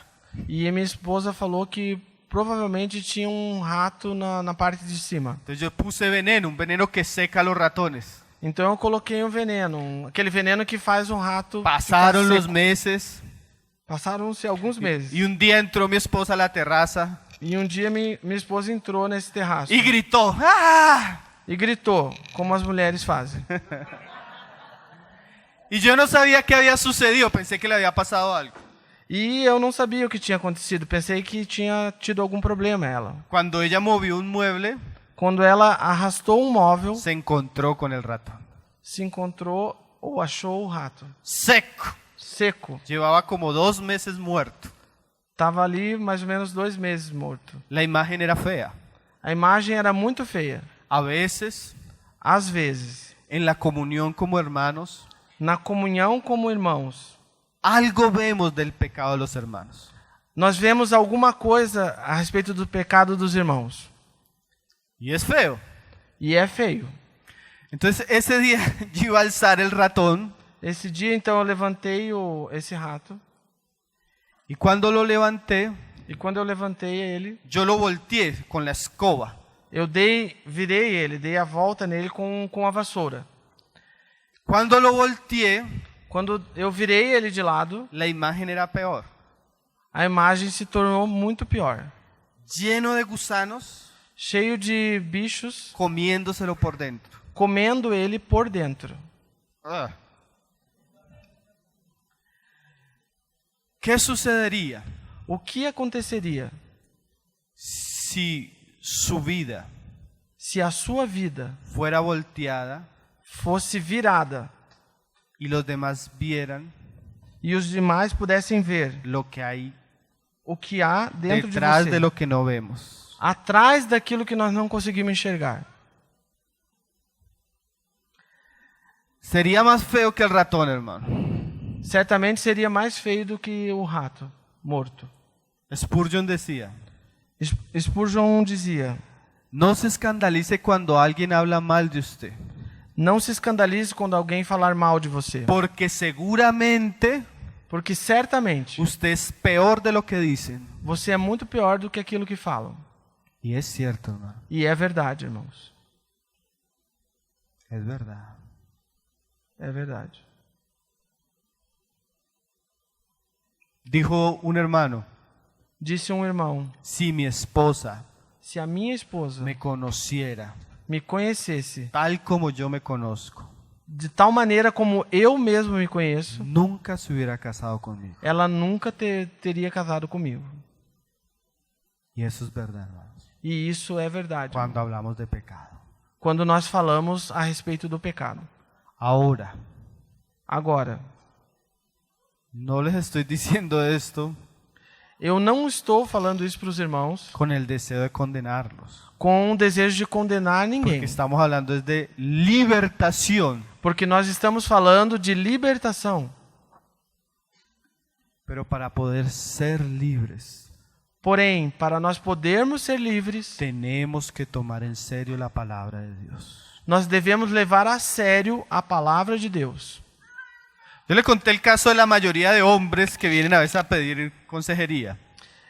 e a minha esposa falou que provavelmente tinha um rato na parte de cima. Entonces yo puse veneno, un veneno que seca a los ratones. Então eu coloquei um veneno, aquele veneno que faz um rato Pasaron ficar los seco. meses Passaram-se alguns meses. y un día entró mi esposa a la terraza E um dia minha esposa entrou nesse terraço y gritó, ¡ah! e gritou, como as mulheres fazem. Y yo no sabía qué había sucedido, pensé que le había pasado algo. E eu não sabia o que tinha acontecido, pensei que tinha tido algum problema ela. Cuando ella movió un mueble, Quando ela arrastou um móvel, se encontró con el ratón. se encontrou ou achou o rato Seco. seco. Llevaba como 2 meses muerto. Estava ali mais ou menos 2 meses morto. La imagen era fea. A imagem era muito feia. A veces, Às vezes, en la comunión como hermanos, na comunhão como irmãos, algo vemos del pecado de los hermanos. nós vemos alguma coisa a respeito do pecado dos irmãos. Y es feo. E é feio. Entonces ese día yo iba a alzar el ratón Esse dia, então, eu levantei esse rato. y cuando lo levanté, E quando eu levantei ele, yo lo volteé con la escoba. eu virei ele, dei a volta nele com a vassoura. Cuando lo volteé, Quando eu virei ele de lado, la imagen era peor. a imagem se tornou muito pior. Lleno de gusanos, Cheio de bichos, comiéndoselo por dentro. comendo ele por dentro. Ah. ¿Qué sucedería O que aconteceria si su vida se a sua vida fuera volteada fosse virada y los demás vieran e os demais pudessem ver lo que hay o que há dentro de detrás você, de lo que no vemos? atrás daquilo que nós não conseguimos enxergar? Sería más feo que el ratón, hermano. Certamente seria mais feio do que o rato morto. Spurgeon decía, Spurgeon dizia: no se escandalice cuando alguien habla mal de usted, não se escandalize quando alguém falar mal de você, porque seguramente porque certamente usted es peor de lo que dicen. você é muito pior do que aquilo que falam. Y es cierto, hermano, E é verdade, irmãos. es verdad. É verdade. Dijo un hermano, Disse um irmão: si mi esposa se a minha esposa me conociera me conhecesse tal como yo me conozco, de tal maneira como eu mesmo me conheço, nunca se hubiera casado conmigo. ela nunca teria casado comigo. Y eso es verdad, hermanos, E isso é verdade. cuando hablamos de pecado. Quando nós falamos a respeito do pecado. Ahora, Agora, no les estoy diciendo esto eu não estou falando isso para os irmãos con el deseo de condenarlos, com o desejo de condenar ninguém. porque estamos hablando de libertación. Porque nós estamos falando de libertação. Pero para poder ser libres, Porém, para nós podermos ser livres, tenemos que tomar en serio la palabra de Dios. nós devemos levar a sério a palavra de Deus. Yo le conté el caso de la mayoría de hombres que vienen a veces a pedir consejería.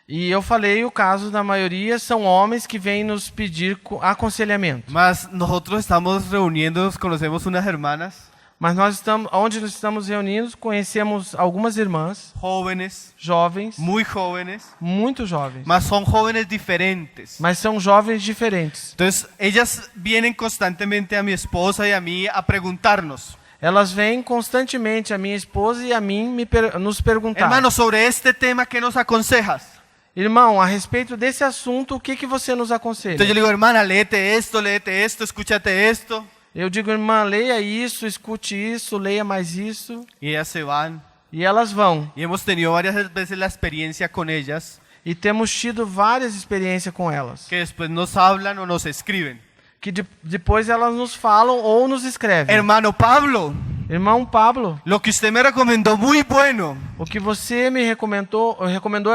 E eu falei o caso da maioria são homens que vêm nos pedir aconselhamento. Mas nosotros estamos reuniéndonos, conocemos unas hermanas Mas nós estamos, onde nós estamos reunidos, conhecemos algumas irmãs, jóvenes, jovens, muy jóvenes, muito jovens, mas son jóvenes diferentes. mas são jovens diferentes. Entonces, ellas vienen constantemente a mi esposa y a mí a preguntarnos, Elas vêm constantemente, a minha esposa e a mim, nos perguntar: hermano, sobre este tema, ¿qué nos aconsejas? irmão, a respeito desse assunto, o que você nos aconselha? Entonces yo le digo, hermana, léete esto, escúchate esto. Eu digo: irmã, leia isso, escute isso, leia mais isso. Y ellas se van. E elas vão. Y hemos tenido varias veces la experiencia con ellas, E temos tido várias experiências com elas. que después nos hablan o nos escriben. Que depois elas nos falam ou nos escrevem: Hermano Pablo, irmão Pablo, lo que usted me recomendó muy bueno. o que você me recomendou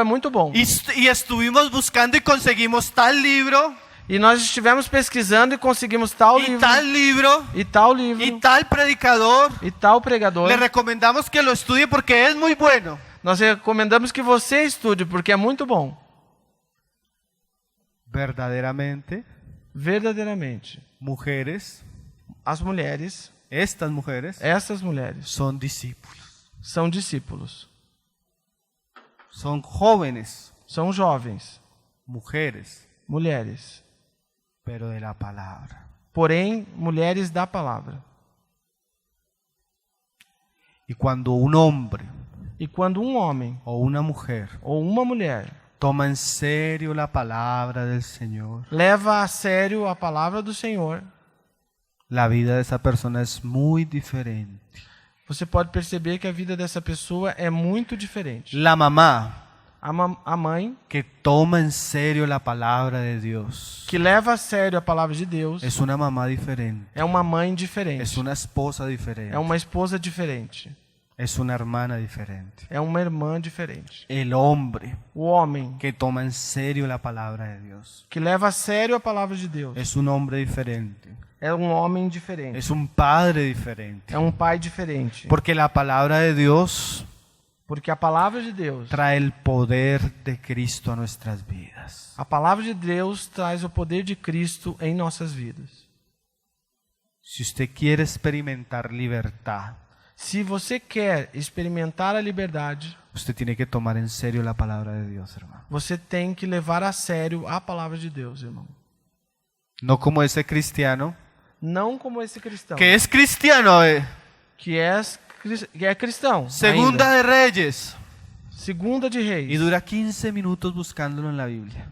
é muito bom. Y estuvimos buscando y conseguimos tal libro, E nós estivemos pesquisando e conseguimos tal y livro, tal libro, e tal livro, y tal predicador. e tal pregador. Le recomendamos que lo estudie porque es muy bueno. Nós recomendamos que você estude, porque é muito bom. Verdaderamente, Verdadeiramente, mujeres, as mulheres, estas mujeres, essas mulheres, son discípulos. são discípulos. Son jóvenes, São jovens, mujeres, mulheres, pero de la palabra. porém mulheres da palavra. Y cuando un hombre E quando um homem o una mujer ou uma mulher toma en serio la palabra del Señor, leva a sério a palavra do Senhor, la vida de esa persona es muy diferente. você pode perceber que a vida dessa pessoa é muito diferente. La mamá A mãe que toma en serio la palabra de Dios que leva a sério a palavra de Deus es una mamá diferente, é uma mãe diferente, es una esposa diferente, é uma esposa diferente, es una hermana diferente. é uma irmã diferente. El hombre O homem que toma en serio la palabra de Dios que leva a sério a palavra de Deus es un hombre diferente, é um homem diferente. es un padre diferente. É um pai diferente. Porque la palabra de Dios Porque a palavra de Deus, trae el poder de Cristo a nuestras vidas. a palavra de Deus traz o poder de Cristo em nossas vidas. Si usted quiere experimentar libertad, Se você quer experimentar a liberdade, usted tiene que tomar en serio la palabra de Dios, hermano. você tem que levar a sério a palavra de Deus, irmão. No como ese cristiano, Não como esse cristão, que es cristiano, que é cristão. Segunda ainda. de Reyes, Segunda de Reis. y dura 15 minutos buscándolo en la Biblia.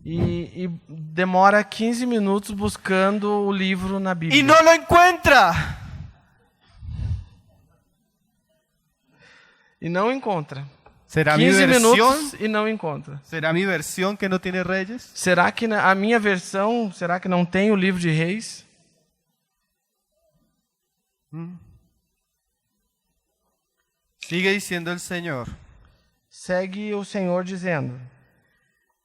E demora 15 minutos buscando o livro na Bíblia. Y no lo encuentra. E não encontra. ¿Será mi 15 versión? minutos e não encontra. ¿Será mi versión que no tiene reyes? Será que a minha versão, será que não tem o livro de Reis? Sigue diciendo el Señor. Segue o Senhor dizendo: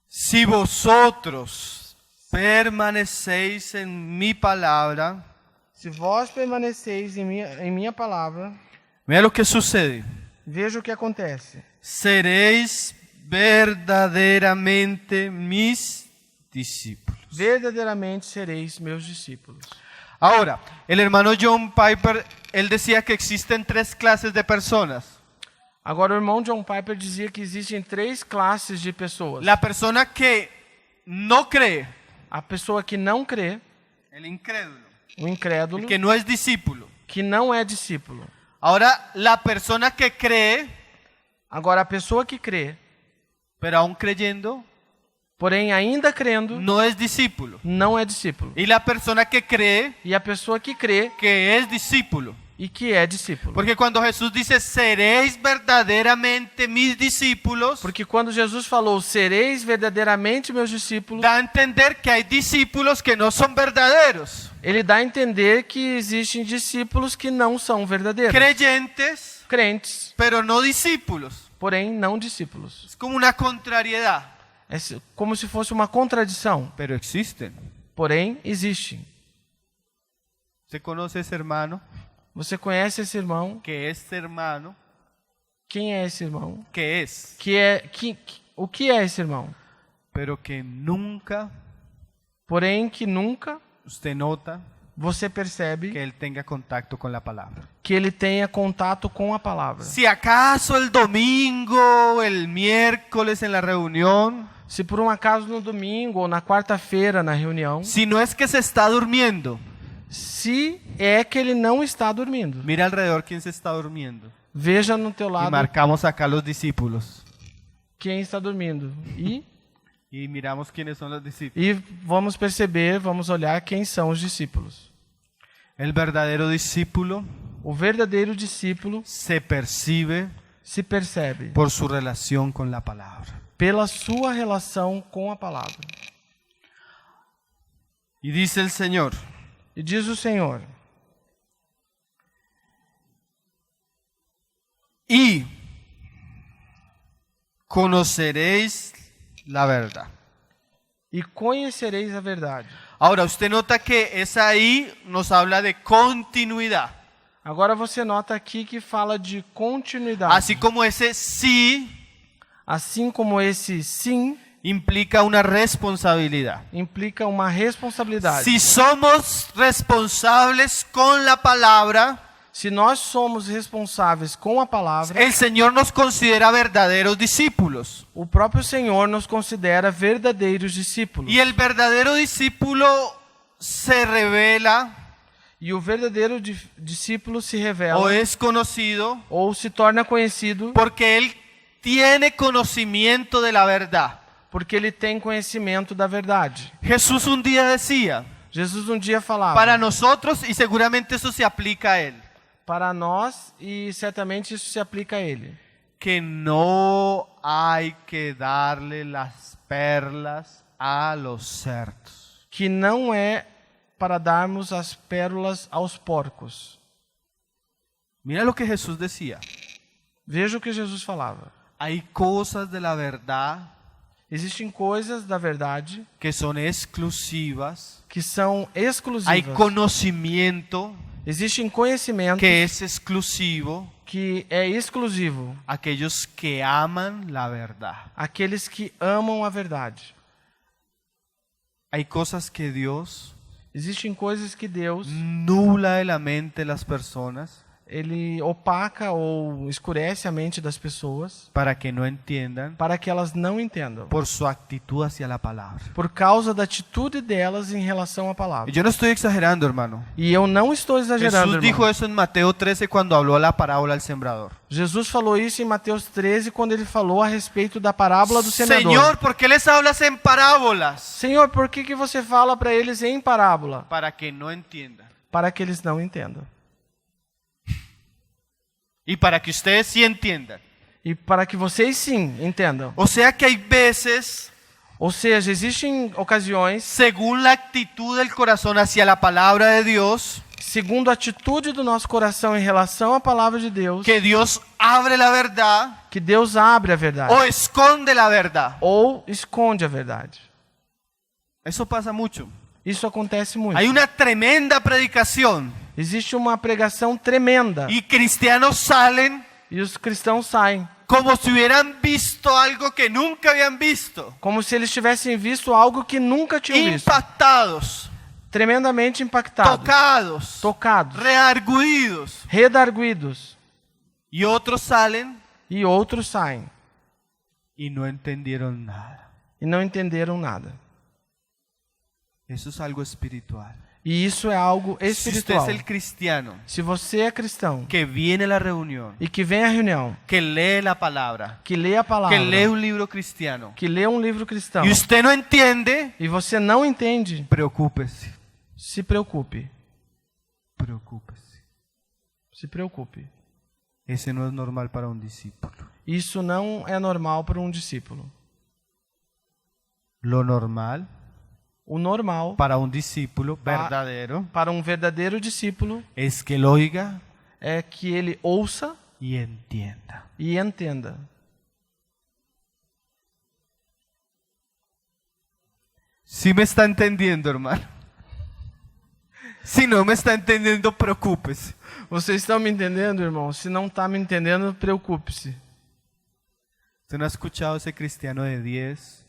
Si vosotros permanecéis en mi palabra, se vós permaneceis em minha palavra, mira lo que sucede. veja o que acontece. Seréis verdaderamente mis discípulos. Verdadeiramente sereis meus discípulos. Ahora, el hermano John Piper, él decía que existen 3 clases de personas. Agora, o irmão John Piper dizia que existem 3 classes de pessoas. La persona que no cree, A pessoa que não crê, el incrédulo, o incrédulo, el que no es discípulo. que não é discípulo. Ahora, la persona que cree, Agora, a pessoa que crê, pero aún creyendo, porém ainda crendo, no es discípulo. não é discípulo. Y la persona que cree E a pessoa que crê que es discípulo. e que é discípulo. Porque cuando Jesús dice, seréis verdaderamente mis discípulos, Porque quando Jesus falou, sereis verdadeiramente meus discípulos, da a entender que hay discípulos que no son verdaderos. ele dá a entender que existem discípulos que não são verdadeiros. Creyentes, Crentes, pero no discípulos. porém não discípulos. Es como una contrariedad, É como se fosse uma contradição, pero existen. porém existem. ¿Usted conoce ese hermano? Você conhece esse irmão? Que este hermano, Quem é esse irmão? que es, O que é esse irmão? pero que nunca Porém que nunca usted nota você percebe que él tenga contacto con la palabra. que ele tenha contato com a palavra. Si acaso el domingo, el miércoles en la reunión, Se por um acaso no domingo ou na quarta-feira na reunião, si no es que se está durmiendo, se é que ele não está dormindo. mira alrededor quién se está durmiendo. Veja no teu Y lado marcamos acá los discípulos. quem está dormindo. Y miramos quiénes son los discípulos. E vamos perceber, vamos olhar quem são os discípulos. El verdadero discípulo O verdadeiro discípulo se percibe se percebe por su relación con la palabra. pela sua relação com a palavra. Y dice el Señor, E diz o Senhor: y conoceréis la verdad. e conhecereis a verdade. Ahora, usted nota que esa ahí nos habla de continuidad. Agora você nota aqui que fala de continuidade. Así como ese sí Assim como esse sim implica una responsabilidad. implica uma responsabilidade. Si somos responsables con la palabra, Se nós somos responsáveis com a palavra, el Señor nos considera verdaderos discípulos. o próprio Senhor nos considera verdadeiros discípulos. Y el verdadero discípulo se revela E o verdadeiro discípulo se revela o es conocido ou se torna conhecido porque él tiene conocimiento de la verdad. porque ele tem conhecimento da verdade. Jesús un día decía, Jesus um dia falava para nosotros, y seguramente eso se aplica a él, para nós, e certamente isso se aplica a ele, que no hay que darle las perlas a los cerdos. que não é para darmos as pérolas aos porcos. Mira lo que Jesús decía. Veja o que Jesus falava. Hay cosas de la verdad Existem coisas da verdade que son exclusivas. que são Hay exclusivas. conocimiento Existem conhecimentos que es exclusivo que é exclusivo a aquellos que aman la verdad. àqueles que amam a verdade. Hay cosas que Dios Existem coisas que Deus nubla de la mente de las personas ele opaca ou escurece a mente das pessoas para que no entiendan para que elas não entendam, por su actitud hacia la palabra. por causa da atitude delas em relação à palavra. Yo no estoy exagerando, hermano. E eu não estou exagerando, Jesús dijo irmão. eso en Mateo 13 cuando habló la parábola del sembrador. Jesus falou isso em Mateus 13 quando ele falou a respeito da parábola do semeador. Señor, ¿por qué les hablas en parábolas? Senhor, por que você fala para eles em parábola? Para que no entiendan. Para que eles não entendam. Y para que ustedes sí entiendan. E para que vocês sim entendam. O sea que hay veces, Ou seja, existem ocasiões, según la actitud del corazón hacia la palabra de Dios, segundo a atitude do nosso coração em relação à palavra de Deus, que Dios abre la verdad que Deus abre a verdade o esconde la verdad. ou esconde a verdade. Eso pasa mucho. Isso acontece muito. Hay una tremenda predicación Existe uma pregação tremenda y cristianos salen e os cristãos saem como si hubieran visto algo que nunca habían visto, como se eles tivessem visto algo que nunca tinham visto. impactados, Tremendamente impactados, tocados, tocados, reargüidos. redarguidos. Y otros salen E outros saem y no entendieron nada. e não entenderam nada. Eso es algo espiritual. E isso é algo Si usted espiritual. es el cristiano Se você é cristão que viene a la reunión, e que vem à reunião, que lee la palabra, que lê a palavra, que lee un libro cristiano, que lê um livro cristão y usted no entiende, e você não entende, preocúpese. se preocupe. Preocúpese. Se preocupe. Ese no es normal para un discípulo. Isso não é normal para um discípulo. Lo normal O normal para un discípulo verdadero para um verdadeiro discípulo es que él oiga é que ele ouça y entienda. e entenda. Si me está entendiendo, hermano. Si no me está entendiendo, preocúpese. Vocês estão me entendendo, irmão? Se não está me entendendo, preocupe-se. ¿Usted no ha escuchado ese cristiano de 10?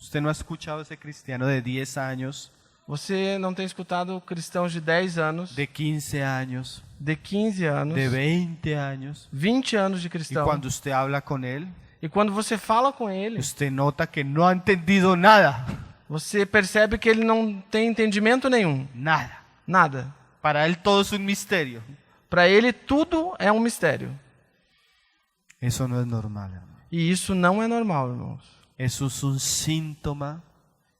¿Usted no ha escuchado ese cristiano de 10 años, Você não tem escutado cristãos de 10 anos, de 15 años, de 15 anos, de 20 años? 20 anos de Y cristão. cuando usted habla con él, E quando você fala com ele, usted nota que no ha entendido nada. você percebe que ele não tem entendimento nenhum. Nada. Nada. Para él todo es un misterio. Para ele, tudo é um mistério. Eso no es normal, hermano. E isso não é normal, irmãos. Eso es un síntoma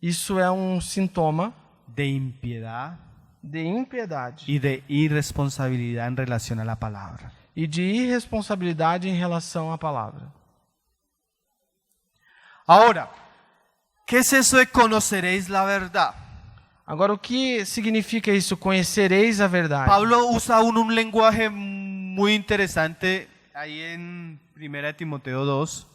Isso é um sintoma de impiedad de impiedade y de irresponsabilidad en relación a la palabra. e de irresponsabilidade em relação à palavra. Ahora, ¿qué es eso de conoceréis la verdad? Agora, o que significa isso? Conhecereis a verdade. Pablo usa un lenguaje muy interesante ahí en 1 Timoteo 2,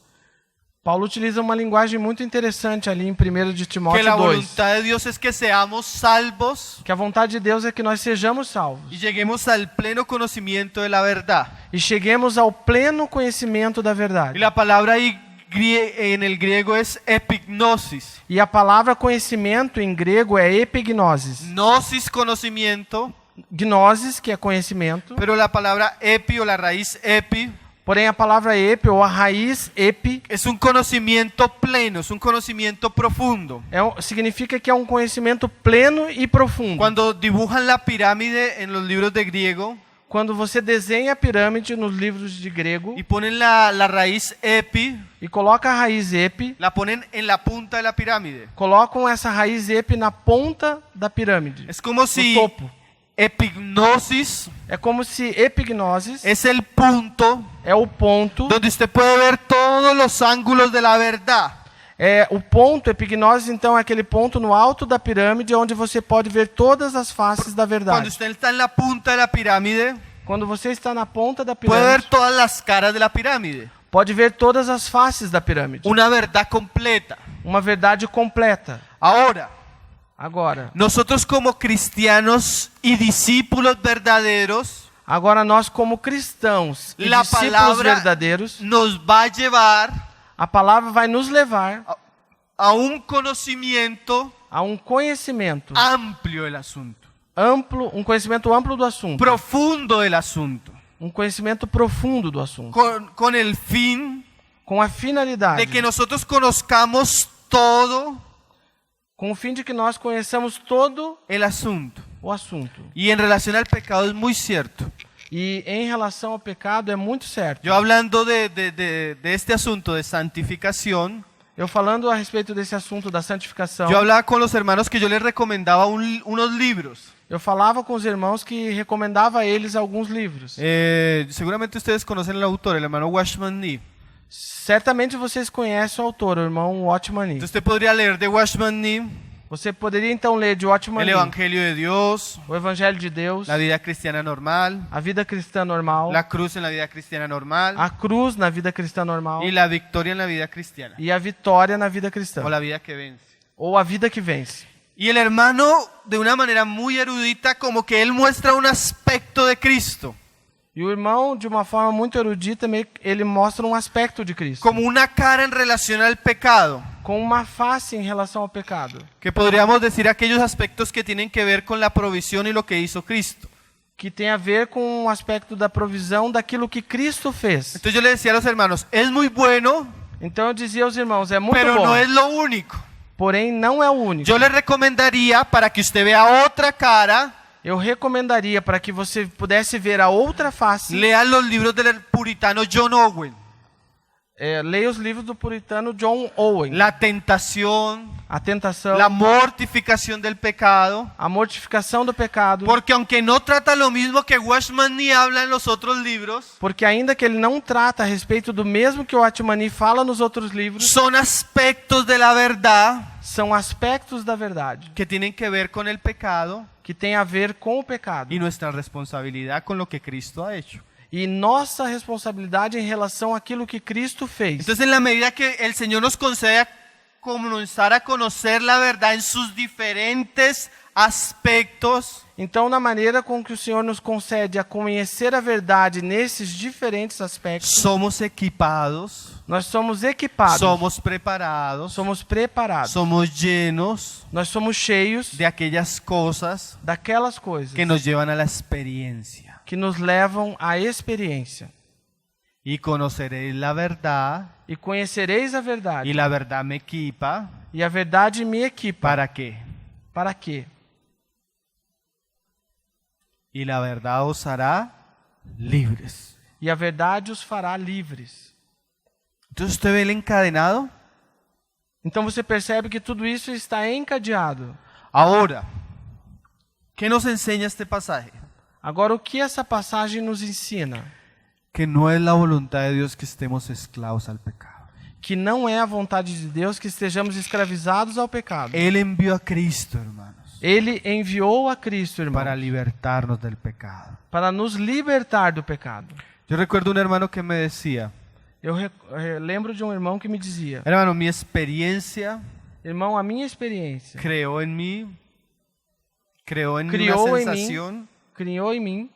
Paulo utiliza uma linguagem muito interessante ali em 1 de que Timóteo la 2. voluntad de Dios es que seamos salvos Que a vontade de Deus é que nós sejamos salvos y lleguemos al pleno conocimiento de la verdad. e cheguemos ao pleno conhecimento da Y verdade. la palabra ahí en el griego es epignosis. E a palavra conhecimento em grego é epignosis. Gnosis, conocimiento, Gnosis, que é conhecimento, pero la palabra epi o la raíz epi porém a palavra epi ou a raiz epi es un conocimiento pleno, es un conocimiento profundo. significa que é um conhecimento pleno e profundo. Cuando dibujan la pirámide en los libros de griego Quando você desenha a pirâmide nos livros de grego y ponen la raíz epi, e coloca a raiz epi, la ponen en la punta de la pirámide. colocam essa raiz epi na ponta da pirâmide, Es como si no topo. epignosis É como se epignosis es el punto é o ponto, donde usted puede ver todos los ángulos de la verdad. epignosis então é aquele ponto no alto da pirâmide onde você pode ver todas as faces da Cuando verdade. usted está en la punta de la pirámide, Quando você está na ponta da puede ver pirâmide, todas las caras de la pirámide. pode ver todas as faces da pirâmide. una verdad completa. Uma verdade completa. Ahora, Agora, nosotros como cristianos y discípulos verdaderos, nós como cristãos e la discípulos palabra verdadeiros, nos va a llevar a palavra vai nos levar a un conocimiento a um conhecimento amplio del asunto, amplo, um conhecimento amplo do assunto, profundo del asunto, um conhecimento profundo do assunto, con el fin com a finalidade, de que nosotros conozcamos todo com o fim de que nós conheçamos todo el asunto. o assunto. Y en relación al pecado es muy cierto. E em relação ao pecado é muito certo. Yo hablando de este asunto de santificación, Eu falando a respeito desse assunto da santificação, yo hablaba con los hermanos que yo les recomendaba unos libros. eu falava com os irmãos que recomendava a eles alguns livros. Seguramente ustedes conocen el autor, el hermano Watchman Nee. Certamente vocês conhecem o autor, o irmão Watchman Nee. Entonces usted podría leer de Watchman Nee Você poderia então ler de Watchman el Nee Evangelio de Dios, o Evangelho de Deus, la vida cristiana normal, a vida cristã normal, la cruz en la vida cristiana normal a cruz na vida cristã normal y la victoria en la vida cristiana, e a vitória na vida cristã, o la vida que vence. ou a vida que vence. Y el hermano, de una manera muy erudita, como que él muestra un aspecto de Cristo, E o irmão, de uma forma muito erudita, ele mostra um aspecto de Cristo, como una cara en relación al pecado, com uma face em relação ao pecado, que podríamos decir aquellos aspectos que tienen que ver con la provisión y lo que hizo Cristo. que tem a ver com o aspecto da provisão daquilo que Cristo fez. Entonces yo le decía a los hermanos, es muy bueno, Então eu dizia aos irmãos, é muito pero bom, no es lo único. porém não é o único. Yo les recomendaría, para que usted vea otra cara, Eu recomendaria para que você pudesse ver a outra face, lea los libros del puritano John Owen. leia os livros do puritano John Owen. La tentación, A tentação, la mortificación del pecado. a mortificação do pecado. Porque aunque no trata lo mismo que Watchman Nee habla en los otros libros, Porque ainda que ele não trata a respeito do mesmo que o Watchman Nee fala nos outros livros, son aspectos de la verdad são aspectos da verdade que tienen que ver con el pecado que tem a ver com o pecado y nuestra responsabilidad con lo que Cristo ha hecho. e nossa responsabilidade em relação àquilo que Cristo fez. Entonces, en la medida que el Señor nos concede comenzar a conocer la verdad en sus diferentes aspectos, Então, na maneira com que o Senhor nos concede a conhecer a verdade nesses diferentes aspectos, somos equipados, nós somos equipados, somos preparados, somos preparados, somos llenos nós somos cheios de aquellas cosas daquelas coisas que nos llevan a la experiencia. que nos levam à experiência. Y conoceréis la verdad, E conhecereis a y verdade, la verdad me equipa. e a verdade me equipa. ¿Para qué? Para quê? Y la verdad os hará libres. E a verdade os fará livres. Entonces usted ve el encadenado. Então você percebe que tudo isso está encadeado. Ahora, ¿qué nos enseña este pasaje? Agora, o que essa passagem nos ensina? Que no es la voluntad de Dios que estemos esclavos al pecado. Que não é a vontade de Deus que estejamos escravizados ao pecado. Él envió a Cristo, hermanos, Ele enviou a Cristo, irmão, para libertarnos del pecado. para nos libertar do pecado. Yo recuerdo un hermano que me decía, Eu lembro de um irmão que me dizia: hermano, mi experiencia irmão, a minha experiência creó en mí una criou em mim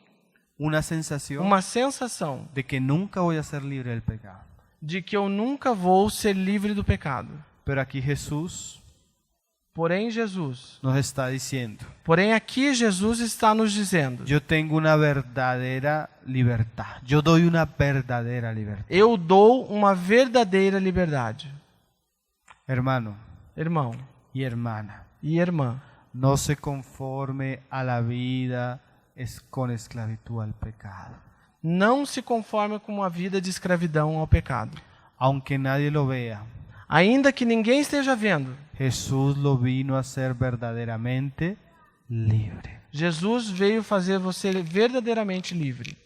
una sensación uma sensação de que nunca voy a ser libre del pecado. de que eu nunca vou ser livre do pecado. Pero aquí Jesús Porém, Jesus, nos está diciendo, porém aqui Jesus está nos dizendo: yo tengo una verdadera libertad. Yo doy una verdadera libertad. eu dou uma verdadeira liberdade. Hermano Irmão y hermana, e irmã, no se conforme a la vida con esclavitud al pecado. não se conforme com uma vida de escravidão ao pecado. Aunque nadie lo vea, Ainda que ninguém esteja vendo, Jesús lo vino a ser verdaderamente libre. Jesus veio fazer você verdadeiramente livre.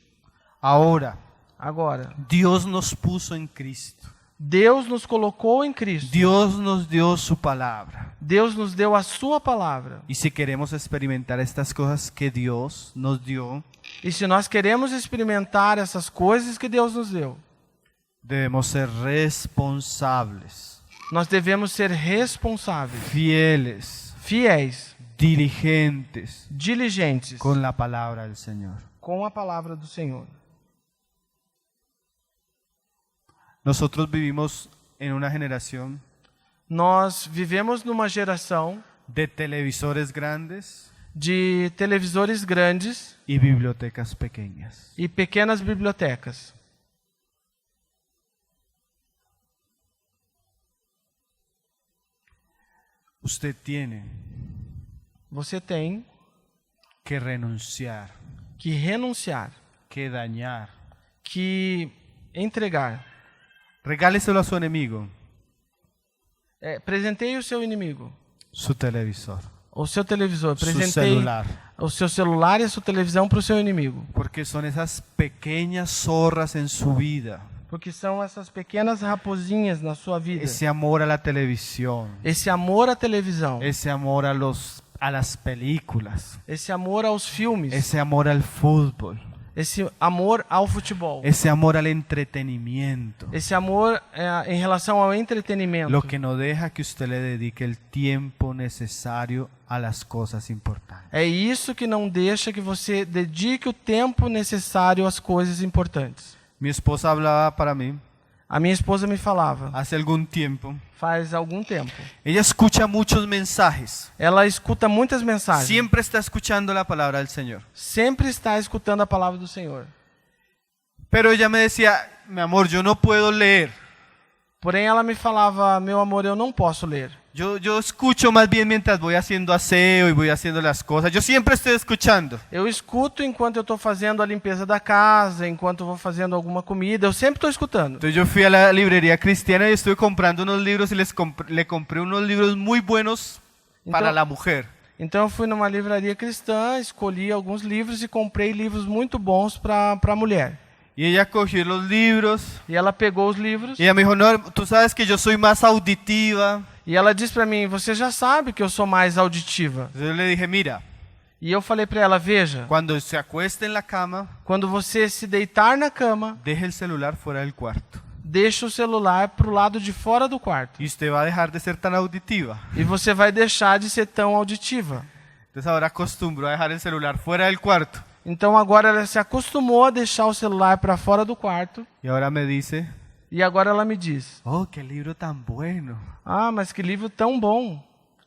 Ahora, Agora, Dios nos puso en Cristo. Deus nos colocou em Cristo. Dios nos dio su palabra. Deus nos deu a sua palavra. Y si queremos experimentar estas cosas que Dios nos dio, E se nós queremos experimentar essas coisas que Deus nos deu, Debemos ser responsables, Nós devemos ser responsáveis, fieles, fiéis, diligentes diligentes con la palabra del Señor. com a palavra do Senhor. Nosotros vivimos en una generación Nós vivemos numa geração de televisores grandes de televisores grandes y bibliotecas pequeñas. e pequenas bibliotecas. Usted tiene Você tem que renunciar, que renunciar, que dañar. que entregar. Regáleselo a su enemigo, Presenteie o seu inimigo, su televisor, o seu televisor. su Presenteie celular. o seu celular e a sua televisão para o seu inimigo. Porque son esas pequeñas zorras en su vida. Porque são essas pequenas raposinhas na sua vida. Ese amor a la televisión, Esse amor à televisão. ese amor a las películas, Esse amor aos filmes. ese amor al fútbol, Esse amor ao futebol. ese amor al entretenimiento. Esse amor em relação ao entretenimento. Lo que no deja que usted le dedique el tiempo necesario a las cosas importantes. É isso que não deixa que você dedique o tempo necessário às coisas importantes. Mi esposa hablaba para mí A minha esposa me falava, hace algún tiempo. faz algum tempo. Ella escucha muchos mensajes. Ela escuta muitas mensagens. Siempre está escuchando la palabra del Señor. Sempre está escutando a palavra do Senhor. Pero ella me decía, mi amor, yo no puedo leer. Porém, ela me falava, meu amor, eu não posso ler. Yo escucho más bien mientras voy haciendo aseo y voy haciendo las cosas. Yo siempre estoy escuchando. Eu escuto enquanto eu estou fazendo a limpeza da casa, enquanto eu vou fazendo alguma comida. Eu sempre estou escutando. Entonces yo fui a la librería cristiana y estuve comprando unos libros y le compré unos libros muy buenos para la mujer. Então eu fui numa livraria cristã, escolhi alguns livros e comprei livros muito bons para a mulher. Y ella cogió los libros E ela pegou os livros y ella me dijo, no, tú sabes que yo soy más auditiva. e ela disse para mim, você já sabe que eu sou mais auditiva. Entonces yo le dije, mira, E eu falei para ela, veja, cuando se acueste en la cama, quando você se deitar na cama, deje el celular fuera del cuarto. deixa o celular para o lado de fora do quarto. Y usted va a dejar de ser tan auditiva. E você vai deixar de ser tão auditiva. Entonces ahora acostumbro a dejar el celular fuera del cuarto. Então agora ela se acostumou a deixar o celular para fora do quarto. Y ahora me dice, E agora ela me diz, oh, qué libro tan bueno. ah, mas que livro tão bom.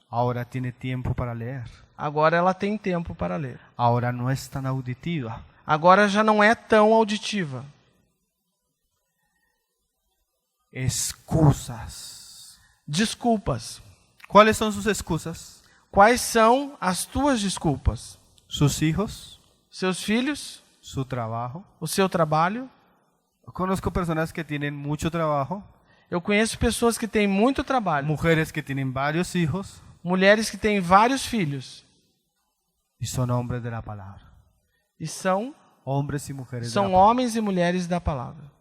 Ahora tiene tiempo para leer. Agora ela tem tempo para ler. Ahora no es tan auditiva. Agora já não é tão auditiva. Excusas. Desculpas. ¿Cuáles son sus excusas? Quais são as tuas desculpas? Sus hijos, Seus filhos? su trabajo. O seu trabalho? Conozco personas que tienen mucho trabajo, Eu conheço pessoas que têm muito trabalho. mujeres que tienen varios hijos Mulheres que têm vários filhos. y son hombres de la palabra. E são Hombres y mujeres de la são palabra. homens e mulheres da palavra.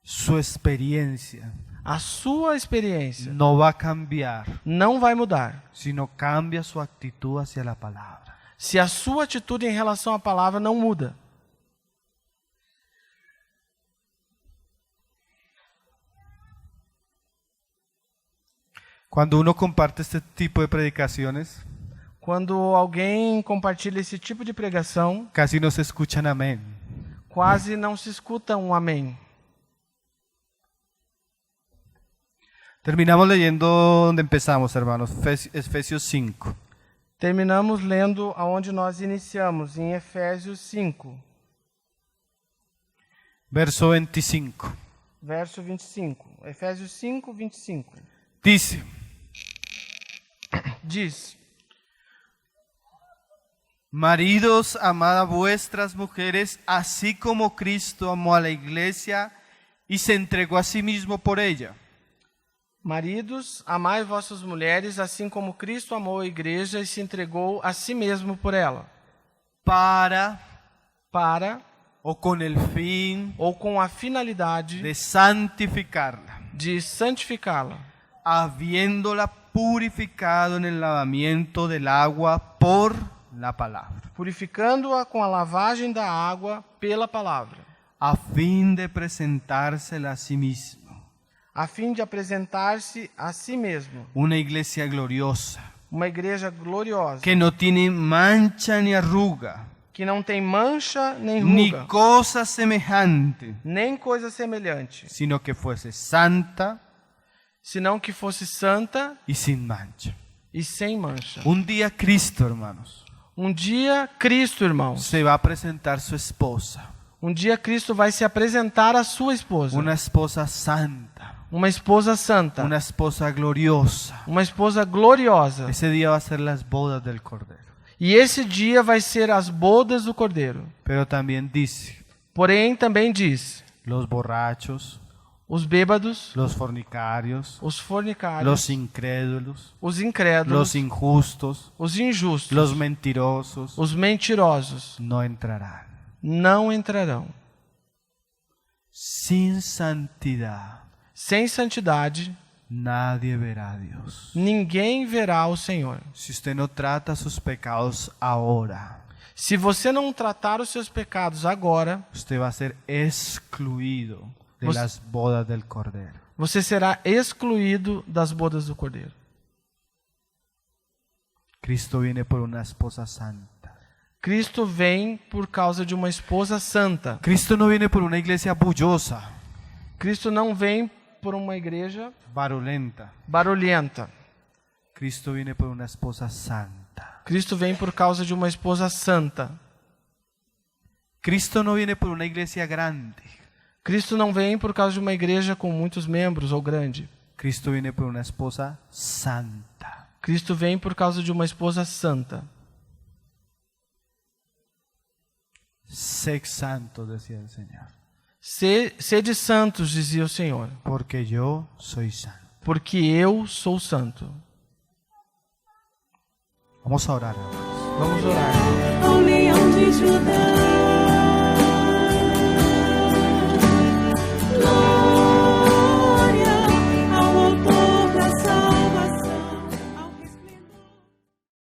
Su experiencia A sua experiência no va a cambiar, não vai mudar sino cambia su actitud hacia la palabra. se a sua atitude em relação à palavra não muda. Cuando uno comparte este tipo de predicaciones, Quando alguém compartilha esse tipo de pregação, casi no se escuchan amén. quase não se escuta um amém. Terminamos leyendo donde empezamos, hermanos, Efesios 5. Terminamos lendo aonde nós iniciamos, em Efésios 5, Verso 25. verso 25. Efésios 5, 25. Dice, Diz: maridos, amad a vuestras mujeres, así como Cristo amó a la iglesia y se entregó a sí mismo por ella. Maridos, amai vossas mulheres, assim como Cristo amou a igreja e se entregou a si mesmo por ela, Para ou com a finalidade de santificarla, de santificá-la, habiéndola purificado en el lavamiento del agua por la palabra, purificando-a com a lavagem da água pela palavra, a fin de presentársela a sí mismo. a fim de apresentar-se a si mesmo, Una iglesia gloriosa, uma igreja gloriosa, que no tiene mancha ni arruga, que não tem mancha nem ni ruga, cosa semejante, nem coisa semelhante, sino que fuese santa senão que fosse santa y sin mancha. e sem mancha. Un día Cristo, hermanos, Dia, Cristo, irmãos, se va a presentar su esposa, dia Cristo vai se apresentar à sua esposa, una esposa santa, uma esposa santa, una esposa gloriosa. uma esposa gloriosa. Ese día va a ser las bodas del Cordero. E esse dia vai ser as bodas do Cordeiro. Pero también dice, Porém, também diz, los borrachos, os bêbados, los fornicarios, os fornicários, los incrédulos, os incrédulos, los injustos, os injustos, los mentirosos, os mentirosos no entrarán. não entrarão. Sin santidad, Sem santidade, nadie verá a Dios. ninguém verá o Senhor. Si usted no trata sus pecados ahora, Se você não tratar os seus pecados agora, usted va a ser excluido de Você- las bodas del Cordero. você será excluído das bodas do Cordeiro. Cristo viene por una esposa santa. Cristo vem por causa de uma esposa santa. Cristo no viene por una iglesia bullosa, Cristo não vem por uma igreja barulenta. barulhenta. Cristo viene por una esposa santa. Cristo vem por causa de uma esposa santa. Cristo no viene por una iglesia grande. Cristo não vem por causa de uma igreja com muitos membros ou grande. Cristo viene por una esposa santa. Cristo vem por causa de uma esposa santa. Sé santo, decía el Señor, Sede santos, dizia o Senhor, porque yo soy santo. porque eu sou santo. Vamos a orar, hermanos. Vamos orar. Ao leão de Judá.